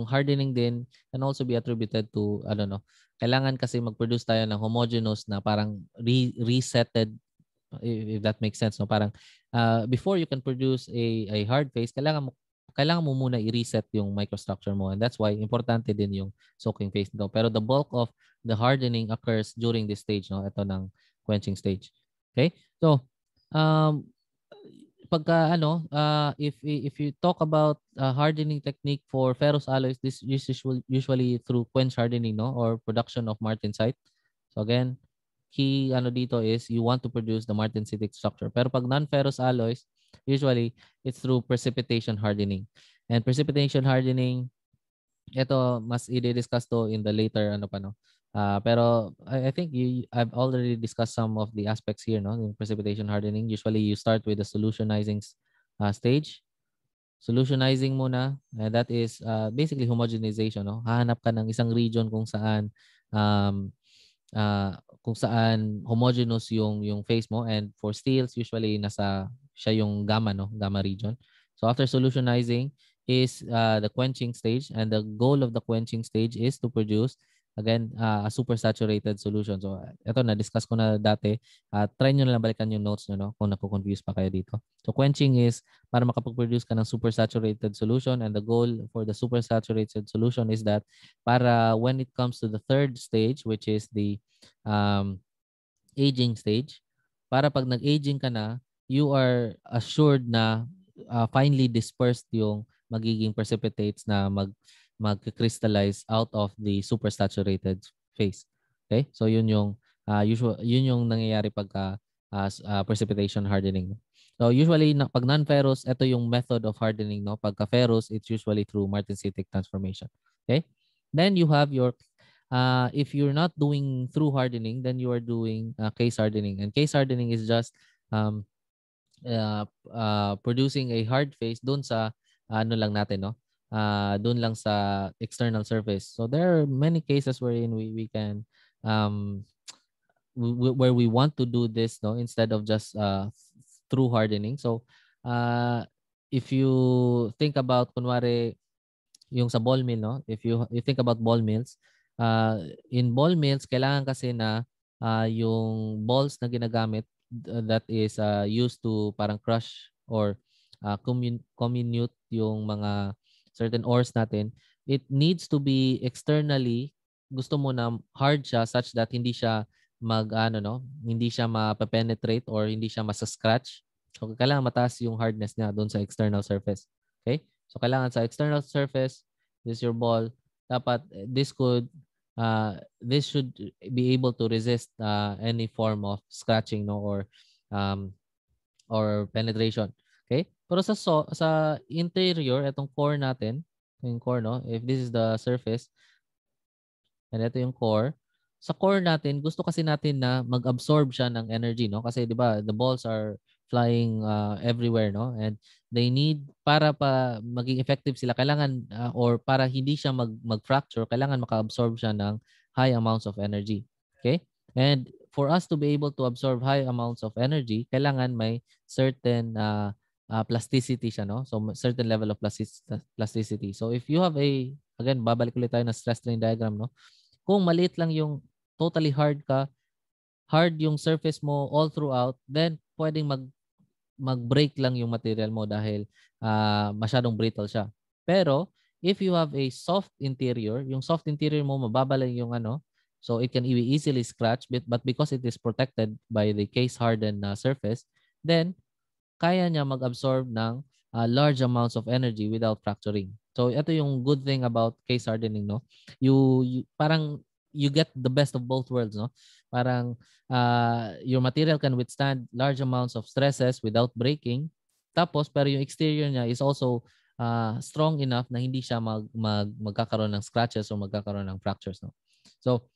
hardening din can also be attributed to I don't know. Kailangan kasi mag-produce tayo ng homogeneous na parang resetted, if that makes sense, no? Parang before you can produce a hard phase, kailangan mo muna i-reset yung microstructure mo, and that's why importante din yung soaking phase nito. Pero the bulk of the hardening occurs during this stage, no? Ito ng quenching stage. Okay? So, um pagka if you talk about hardening technique for ferrous alloys, this is usually through quench hardening, no, or production of martensite. So again, key dito is you want to produce the martensitic structure. Pero pag non-ferrous alloys, usually it's through precipitation hardening. And precipitation hardening, ito mas i-discuss to in the later pero I think I've already discussed some of the aspects here, no, in precipitation hardening. Usually you start with the solutionizing stage. Solutionizing muna, that is basically homogenization, no. Hahanap ka ng isang region um kung saan homogeneous yung phase mo, and for steels usually siya yung gamma, no, gamma region. So after solutionizing is the quenching stage, and the goal of the quenching stage is to produce again a supersaturated solution. So ito na discuss ko na dati. Try nyo na lang balikan yung notes nyo, no, kung naku-confuse pa kayo dito. So quenching is para makapag-produce ka ng supersaturated solution, and the goal for the supersaturated solution is that para when it comes to the third stage, which is the um, aging stage, para pag nag-aging ka na, you are assured na finely dispersed yung magiging precipitates na mag-crystallize out of the supersaturated phase. Okay? So yun yung nangyayari pagka precipitation hardening. So usually pag non-ferrous, ito yung method of hardening, no? Pagka ferrous, it's usually through martensitic transformation. Okay? Then you have your if you're not doing through hardening, then you are doing case hardening. And case hardening is just um, producing a hard face doon sa ano lang natin, no? Doon lang sa external surface. So there are many cases wherein we can where we want to do this, no, instead of just through hardening. So if you think about kunwari yung sa ball mill, no? If you think about ball mills, in ball mills kailangan kasi na yung balls na ginagamit that is used to parang crush or comminute yung mga certain ores natin, it needs to be externally, gusto mo na hard siya such that hindi siya hindi siya ma-penetrate or hindi siya masa-scratch. So kailangan mataas yung hardness niya doon sa external surface. Okay? So kailangan sa external surface, this is your ball, dapat this should be able to resist any form of scratching, no, or penetration. Okay? Pero sa interior, itong core natin, yung core, no, if this is the surface and ito yung core, sa core natin, gusto kasi natin na mag-absorb siya ng energy, no? Kasi 'di ba, the balls are flying everywhere, no? And they need, para pa maging effective sila, kailangan or para hindi siya mag-fracture, kailangan maka-absorb siya ng high amounts of energy. Okay? And for us to be able to absorb high amounts of energy, kailangan may certain plasticity siya, no? So certain level of plasticity. So if you have again, babalik ulit tayo na stress strain diagram, no? Kung maliit lang yung totally hard yung surface mo all throughout, then pwedeng mag-break lang yung material mo dahil masyadong brittle siya. Pero if you have a soft interior, yung soft interior mo mababa lang yung so it can be easily scratched, but because it is protected by the case hardened surface, then kaya niya mag-absorb ng large amounts of energy without fracturing. So ito yung good thing about case hardening, no? You parang you get the best of both worlds, no? Parang your material can withstand large amounts of stresses without breaking. Tapos pero yung exterior niya is also strong enough na hindi siya magkakaroon ng scratches or magkakaroon ng fractures, no? So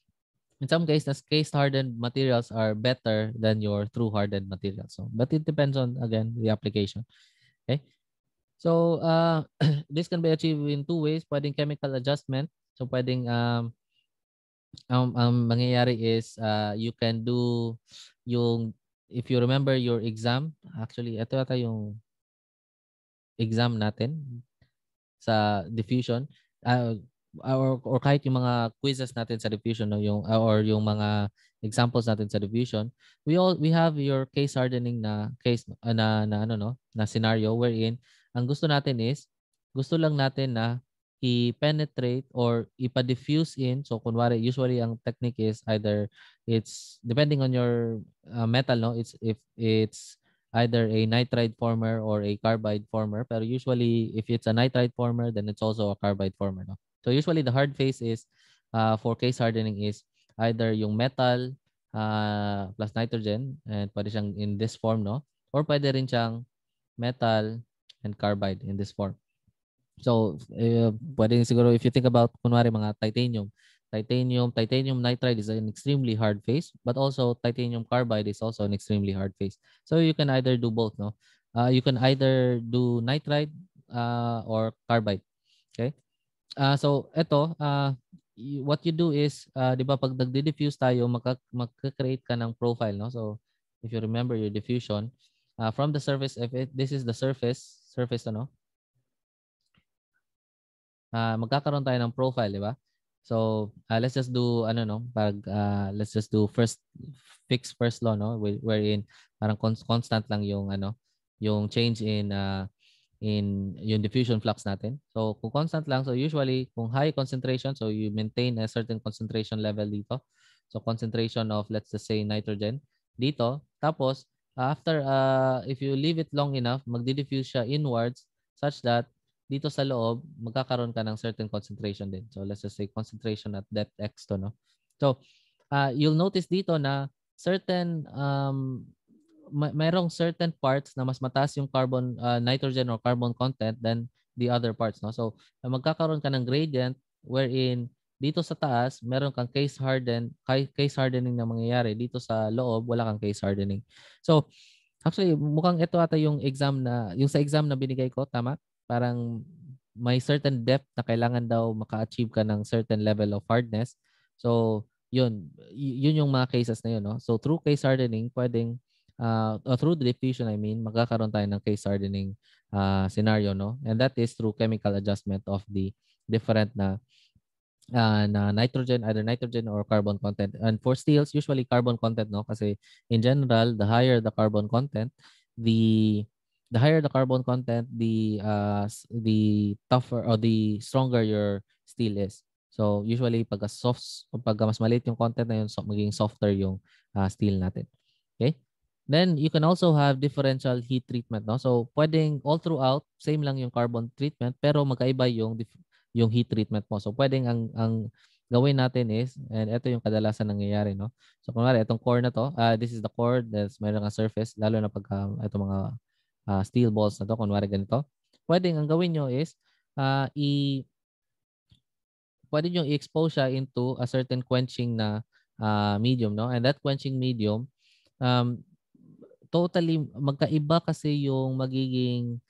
in some cases, case hardened materials are better than your true hardened materials. So, but it depends on, again, the application. Okay. So this can be achieved in two ways. Pwedeng chemical adjustment. So pwedeng ang mangyayari is you can do yung, if you remember your exam, actually ito ata yung exam natin sa diffusion, uh, or kahit yung mga quizzes natin sa diffusion, no, yung or yung mga examples natin sa diffusion, we have your case hardening na case, na ano, no, na scenario wherein ang gusto natin is, gusto lang natin na i-penetrate or ipa-diffuse in. So kunwari, usually ang technique is either, it's depending on your metal, no, it's if it's either a nitride former or a carbide former. Pero usually, if it's a nitride former, then it's also a carbide former. No? So usually, the hard phase is, for case hardening is either yung metal plus nitrogen, and pwede siyang in this form, no? Or pwede rin siyang metal and carbide in this form. So, pwede siguro, if you think about, kunwari, mga titanium nitride is an extremely hard phase, but also titanium carbide is also an extremely hard phase. So you can either do both, no? You can either do nitride or carbide. Okay? So ito, what you do is, 'di ba, pag nagde-diffuse tayo, magka-create ka ng profile, no? So if you remember your diffusion, from the surface, if this is the surface, ano, magkakaroon tayo ng profile, di ba? So, let's just do, ano, no, let's just do fix first law, no, wherein parang constant lang yung, ano, yung change in yung diffusion flux natin. So, kung constant lang, so usually, kung high concentration, so you maintain a certain concentration level dito. So, concentration of, let's just say, nitrogen dito. Tapos, after, if you leave it long enough, magdi-diffuse siya inwards such that dito sa loob, magkakaroon ka ng certain concentration din. So, let's just say concentration at depth x to, no? So, you'll notice dito na certain, mayroong certain parts na mas mataas yung nitrogen or carbon content than the other parts, no? So, magkakaroon ka ng gradient wherein dito sa taas, meron kang case hardening na mangyayari. Dito sa loob, wala kang case hardening. So, actually, mukhang ito ata yung yung sa exam na binigay ko, tama? Parang may certain depth na kailangan daw maka-achieve ka ng certain level of hardness. So, yun yung mga cases na yun, no? So, through case hardening, pwedeng, or through the diffusion, I mean, magkakaroon tayo ng case hardening scenario, no? And that is through chemical adjustment of the different na nitrogen, either nitrogen or carbon content. And for steels, usually carbon content, no? Kasi in general, the higher the carbon content, the higher the carbon content, the tougher or the stronger your steel is. So usually pag mas maliit yung content na yun, so magiging softer yung steel natin. Okay? Then you can also have differential heat treatment, no? So pwedeng all throughout same lang yung carbon treatment pero magkaiba yung heat treatment mo. So pwedeng ang gawin natin is, and ito yung kadalasan nangyayari, no? So kunwari itong core na to, this is the core that's mayroon ng surface, lalo na pagka itong mga steel balls na to, kunwari ganito. Pwedeng ang gawin nyo is pwede nyo i-expose siya into a certain quenching na medium, no? And that quenching medium, um, totally magkaiba kasi yung magiging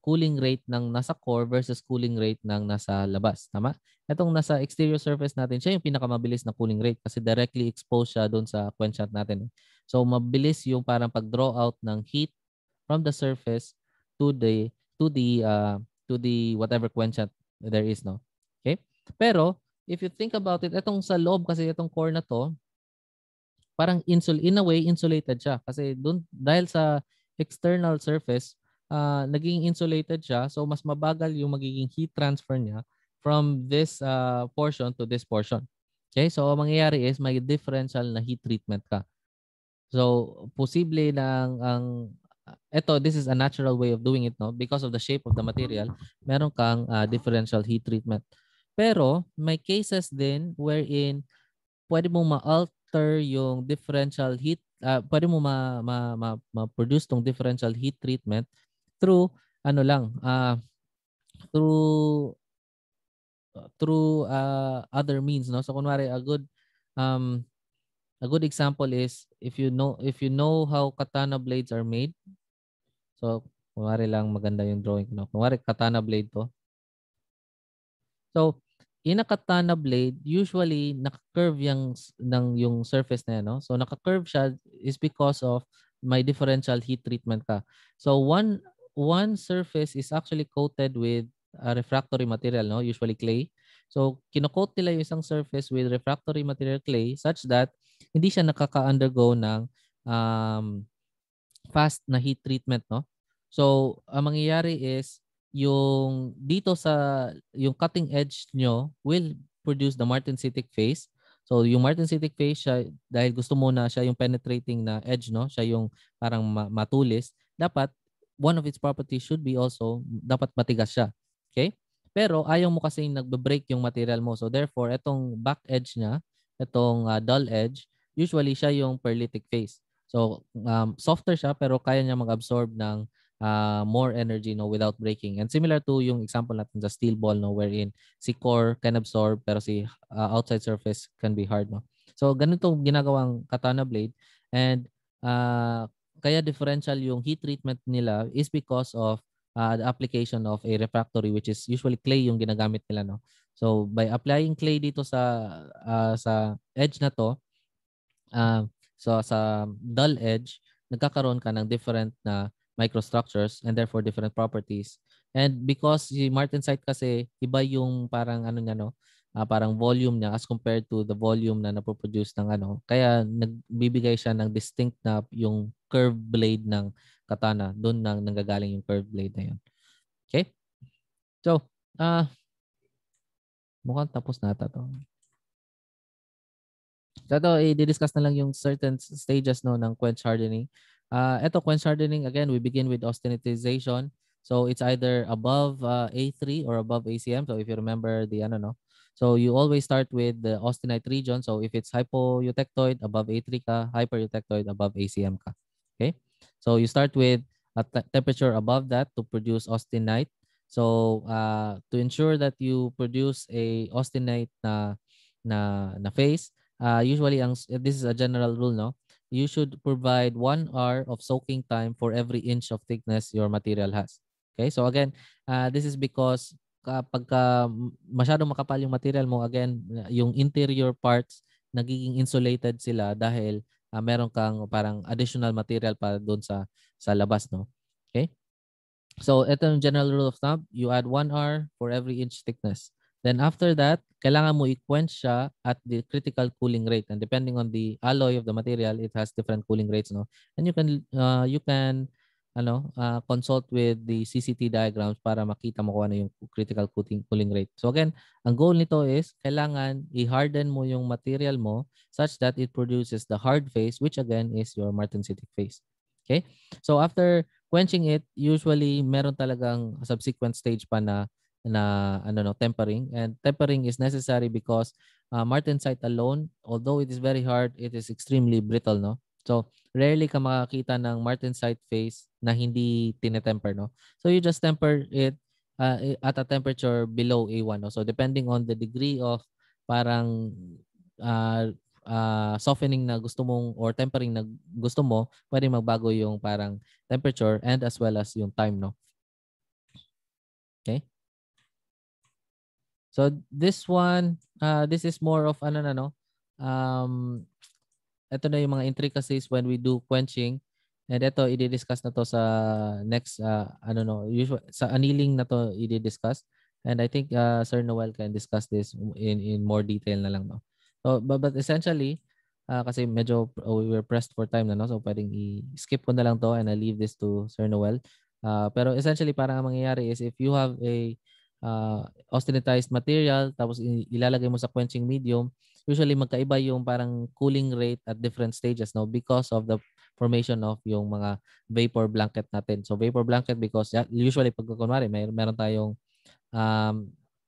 cooling rate ng nasa core versus cooling rate ng nasa labas. Tama? Itong nasa exterior surface natin, siya yung pinakamabilis na cooling rate kasi directly exposed siya doon sa quenchant natin. So mabilis yung parang pag-draw out ng heat from the surface to the to the to the whatever quenchant there is, no. Okay? Pero if you think about it, itong sa loob kasi itong core na to, parang in a way insulated siya kasi doon dahil sa external surface, naging insulated siya, so mas mabagal yung magiging heat transfer niya from this portion to this portion. Okay, so ang mangyayari is may differential na heat treatment ka. So posible na this is a natural way of doing it, no, because of the shape of the material, meron kang differential heat treatment. Pero may cases din wherein pwede mo ma-alter yung differential heat, pwede mo ma-produce tong differential heat treatment through ano lang, through other means, no. So kunwari a good example is if you know how katana blades are made. So kunwari lang maganda yung drawing ko, no. Kunwari katana blade to. So in a katana blade, usually naka-curve yung surface na yan, no? So naka-curve siya is because of may differential heat treatment ka. So one surface is actually coated with a refractory material, no? Usually clay. So kino-coat nila yung isang surface with refractory material clay such that hindi siya nakaka-undergo ng um, fast na heat treatment, no? So, ang mangyayari is yung dito sa yung cutting edge nyo will produce the martensitic phase. So, yung martensitic phase siya dahil gusto mo na siya yung penetrating na edge, no? Siya yung parang matulis. Dapat one of its properties should be also dapat matigas siya. Okay? Pero ayaw mo kasi nagbe-break yung material mo. So, therefore, itong back edge niya, itong dull edge, usually siya yung perlitic phase. So, softer siya pero kaya niya mag-absorb ng more energy, no, without breaking. And similar to yung example natin sa steel ball, no, wherein si core can absorb pero si outside surface can be hard, no. So, ganito ginagawang katana blade. And kaya differential yung heat treatment nila is because of the application of a refractory, which is usually clay yung ginagamit nila, no. So, by applying clay dito sa edge na to, so sa dull edge, nagkakaroon ka ng different na microstructures and therefore different properties. And because si martensite kasi iba yung parang ano niya, no, parang volume niya as compared to the volume na napoproduce ng ano. Kaya nagbibigay siya ng distinct na yung curved blade ng katana. Doon nang nanggagaling yung curved blade na yun. Okay? So, mukhang tapos na ata to. So ito, i-discuss na lang yung certain stages, no, ng quench hardening. Ito, quench hardening, again, we begin with austenitization. So it's either above A3 or above ACM. So if you remember the ano, no? So you always start with the austenite region. So if it's hypoeutectoid, above A3 ka, hypereutectoid, above ACM ka. Okay? So you start with a temperature above that to produce austenite. So to ensure that you produce a austenite na phase, usually this is a general rule, no, you should provide 1 hour of soaking time for every inch of thickness your material has. Okay, so again, this is because kapag masyadong makapal yung material mo, again, yung interior parts nagiging insulated sila dahil meron kang parang additional material pa doon sa labas, no. Okay, so ito yung general rule of thumb, you add 1 hour for every inch thickness. Then after that, kailangan mo i-quench siya at the critical cooling rate. And depending on the alloy of the material, it has different cooling rates, no? And you can consult with the CCT diagrams para makita mo kung ano yung critical cooling rate. So again, ang goal nito is kailangan i-harden mo yung material mo such that it produces the hard phase, which again is your martensitic phase. Okay? So after quenching it, usually meron talagang subsequent stage pa na tempering, and tempering is necessary because martensite alone, although it is very hard, it is extremely brittle, no. So rarely ka makakita ng martensite phase na hindi tinetemper, no. So you just temper it at a temperature below A1, no. So depending on the degree of parang softening na gusto mong or tempering na gusto mo, pwede magbago yung parang temperature and as well as yung time, no. Okay? So this one, this is more of ano na, no. Ito na yung mga intricacies when we do quenching. And ito i-discuss na to sa next usual sa annealing na to i-discuss. And I think Sir Noel can discuss this in more detail na lang, no. So but essentially kasi medyo we were pressed for time na, no. So pwedeng i-skip ko na lang to and I leave this to Sir Noel. Pero essentially parang ang mangyayari is if you have a austenitized material tapos ilalagay mo sa quenching medium, usually magkaiba yung parang cooling rate at different stages, no, because of the formation of yung mga vapor blanket natin. So vapor blanket because usually pag kunwari meron tayong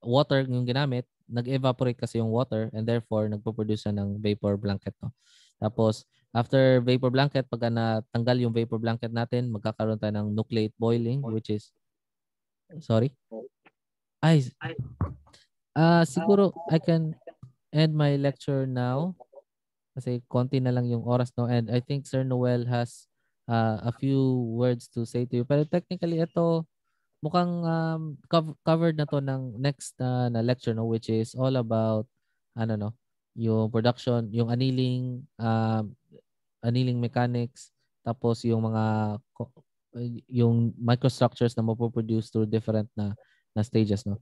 water yung ginamit, nag-evaporate kasi yung water and therefore nagpo-produce ng vapor blanket, no. Tapos after vapor blanket, pag natanggal yung vapor blanket natin, magkakaroon tayo ng nucleate boiling, which is sorry. Siguro I can end my lecture now kasi konti na lang yung oras, no, and I think Sir Noel has a few words to say to you. Pero technically ito mukhang covered na to ng next na lecture, no, which is all about ano, no, yung production, yung annealing mechanics, tapos yung mga yung microstructures na mapoproduce through different na stages, no.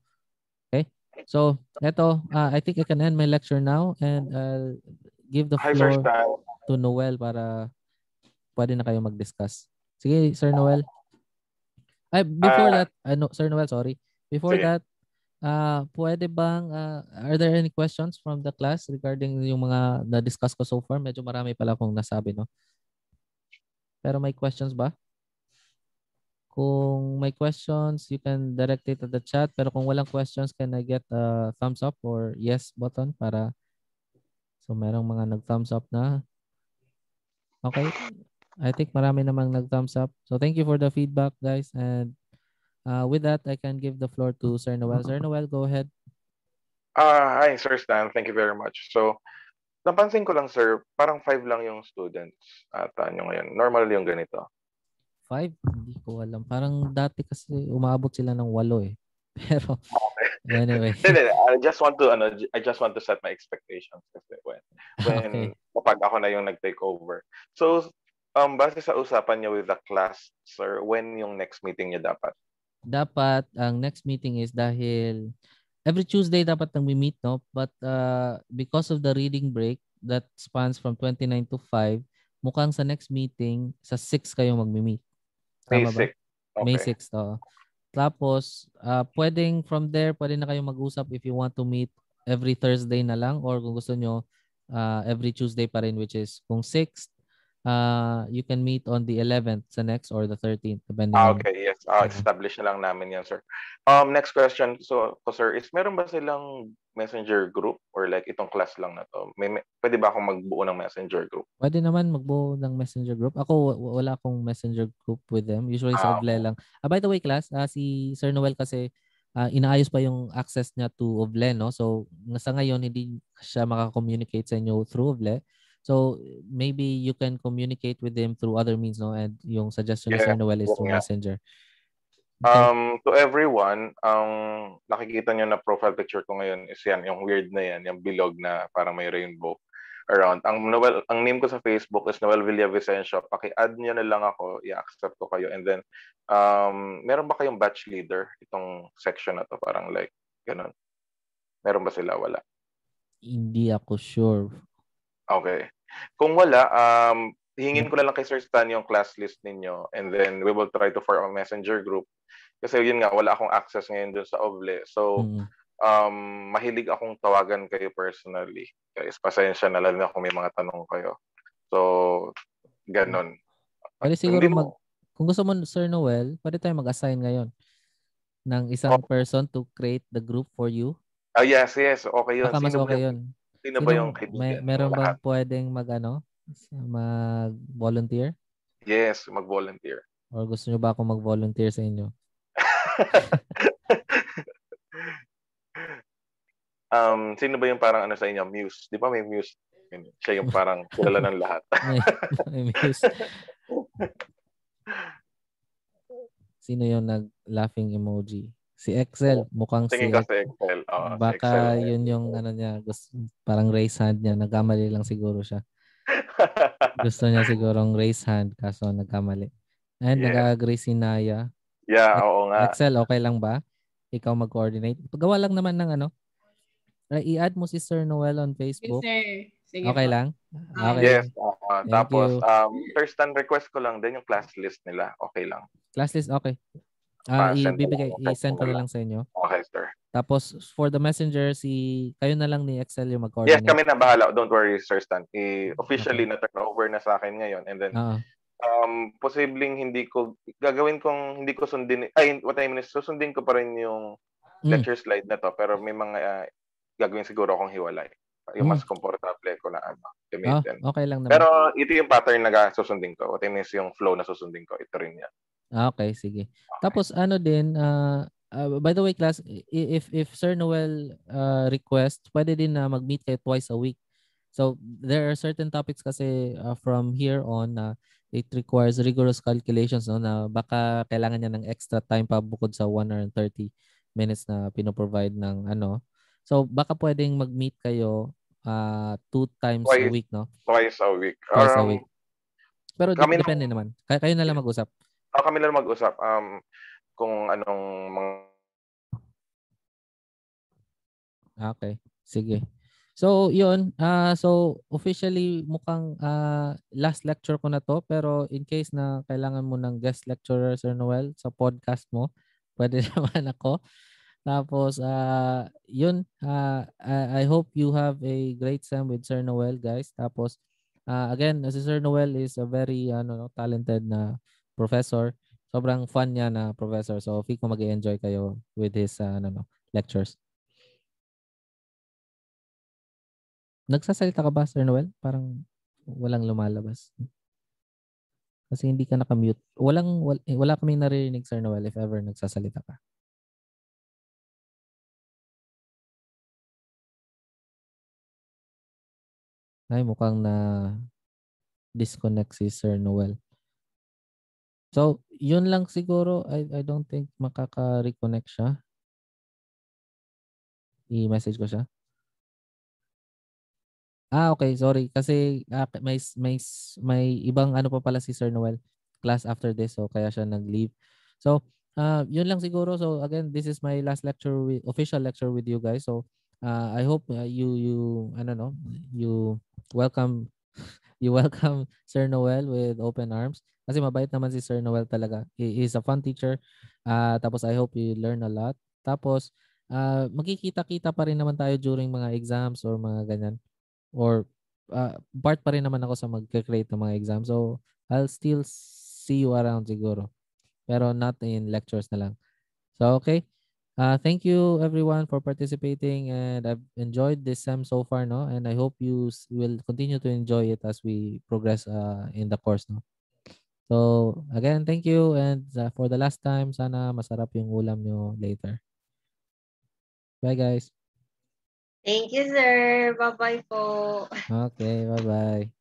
Okay? So, eto, I think I can end my lecture now and give the Hi, Sir floor Stan. to Noel para pwede na kayo mag-discuss. Sige, Sir Noel. Ay, before Ah, that, no, Sir Noel, sorry. Before sige. that, pwede bang, are there any questions from the class regarding yung mga na-discuss ko so far? Medyo marami pala akong nasabi, no? Pero may questions ba? Kung may questions, you can direct it to the chat. Pero kung walang questions, can I get a thumbs up or yes button para so merong mga nag-thumbs up na. Okay. I think marami namang nag-thumbs up. So thank you for the feedback, guys. And with that, I can give the floor to Sir Noel. Sir Noel, go ahead. Hi, Sir Stan. Thank you very much. So, napansin ko lang, sir, parang 5 lang yung students ata nyo ngayon. Normal yung ganito. 5? Hindi ko alam. Parang dati kasi umaabot sila ng 8 eh. Pero anyway. Hindi, I just want to set my expectations kasi when Okay. kapag ako na yung nag-take over. So, base sa usapan niyo with the class, sir, when yung next meeting niyo dapat? Dapat ang next meeting is dahil every Tuesday dapat nang meet, no? But because of the reading break that spans from 29 to 5, mukhang sa next meeting sa 6 kayo magmi-meet. May Tama ba? 6. May Okay. 6 to. Tapos pwedeng from there pwede na kayong mag-usap if you want to meet every Thursday na lang or kung gusto nyo every Tuesday pa rin, which is kung 6th, you can meet on the 11th sa next or the 13th depending on Okay, yes. ano. Establish na lang namin yan, sir. Next question, sir, is meron ba silang messenger group or like itong class lang na to? Pwede ba akong magbuo ng messenger group? Pwede naman magbuo ng messenger group. Ako, wala akong messenger group with them. Usually sa Ovle Okay. lang. By the way, class, si Sir Noel kasi inaayos pa yung access niya to Ovle, no? So, sa ngayon, hindi siya makakommunicate sa inyo through Ovle. So, maybe you can communicate with him through other means, no? And yung suggestion ni Sir Yeah, Noel is yun through nga. messenger. Okay? To everyone, ang nakikita nyo na profile picture ko ngayon is yan, yung weird na yan, yung bilog na parang may rainbow around. Ang name ko sa Facebook is Noel Villavicencio. Paki-add nyo na lang ako, i-accept ko kayo. And then, meron ba kayong batch leader itong section na to? Parang like, ganun. Meron ba sila? Wala. Hindi ako sure. Okay. Kung wala, hingin ko na lang kay Sir Stan yung class list ninyo and then we will try to form a messenger group. Kasi yun nga, wala akong access ngayon dun sa Ovle. So, Mm-hmm. mahilig akong tawagan kayo personally. Guys, pasensya na lang kung may mga tanong kayo. So, ganun. Pwede siguro Hindi mo, kung gusto mo, Sir Noel, pwede tayo mag-assign ngayon ng oh, isang person to create the group for you. yes, yes, okay yun. Baka mas okay yun. Sino ba yung kaibigan yung Meron bang lahat? pwedeng mag-volunteer? Yes, mag-volunteer. Or gusto nyo ba ako mag-volunteer sa inyo? Sino ba yung parang ano sa inyo? Muse. Di ba may Muse? Siya yung parang kilala ng lahat. may muse. Sino yung nag-laughing emoji? Si Excel. Mukhang Tingin si ko Excel. sa Excel. Sa Excel. Baka yun yung ano niya. Parang raise hand niya. Nagkamali lang siguro siya. Gusto niya sigurong raise hand kaso nagkamali. And Yes. nag-agree si Naya. Yeah, oo nga. Excel, okay lang ba? Ikaw mag-coordinate. Paggawa lang naman ng ano. I-add mo si Sir Noel on Facebook. Yes, sir. Sige Okay po. lang? Yes. Okay. Thank Tapos, you. first time request ko lang din yung class list nila. Okay lang. Class list, okay. Send ko lang. I-send ko Send na lang sa inyo. Okay, sir. Tapos for the messenger, kayo na lang ni Excel yung Yes, mag-coordinate. kami na bahala. Don't worry, Sir Stan. Officially Okay. na-turn over na sa akin ngayon. And then, Oo. posibleng hindi ko sundin, what I mean is, susundin ko pa rin yung lecture slide na to, pero may mga gagawin siguro akong hiwalay. Yung mas komportable ko na gamitin. Okay lang naman. Pero ito yung pattern na susundin ko. What I mean is yung flow na susundin ko. Ito rin yan. Okay, sige. Tapos ano din, by the way class, if Sir Noel request, pwede din na mag-meet kayo twice a week. So there are certain topics kasi from here on it requires rigorous calculations, no, na baka kailangan niya ng extra time pa bukod sa 1 hour and 30 minutes na pinoprovide ng ano. So baka pwedeng mag-meet kayo 2 times a Twice, week, no? twice a week. Twice a week. Pero Kami depende naman. Kayo na lang mag-usap. kami lang mag-usap kung anong mga Okay. Sige. So, yun. So, officially, mukhang last lecture ko na to. Pero in case na kailangan mo ng guest lecturer, Sir Noel, sa podcast mo, pwede naman ako. Tapos, yun. I hope you have a great time with Sir Noel, guys. Tapos, again, si Sir Noel is a very talented na professor. Sobrang fun niya na professor. So, feel ko mag-enjoy kayo with his lectures. Nagsasalita ka ba, Sir Noel? Parang walang lumalabas. Kasi hindi ka naka-mute. Wala kaming naririnig, Sir Noel, if ever nagsasalita ka. Ay, mukhang na disconnect si Sir Noel. So, yun lang siguro. I don't think makaka-reconnect siya. I-message ko siya. Okay, sorry kasi may ibang ano pa pala si Sir Noel class after this, so kaya siya nag-leave. So, yun lang siguro. So again, this is my last lecture official lecture with you guys. So, I hope you I don't know, you welcome you welcome Sir Noel with open arms kasi mabait naman si Sir Noel talaga. He is a fun teacher. Tapos I hope you learn a lot. Tapos magkikita-kita pa rin naman tayo during mga exams or mga ganyan. Or part pa rin naman ako sa mag-create ng mga exam. So, I'll still see you around siguro. Pero not in lectures na lang. So, okay. Thank you everyone for participating and I've enjoyed this sem so far, no? And I hope you will continue to enjoy it as we progress in the course, no? So, again, thank you and for the last time, sana masarap yung ulam nyo later. Bye, guys. Thank you, sir. Bye-bye po. Okay, bye-bye.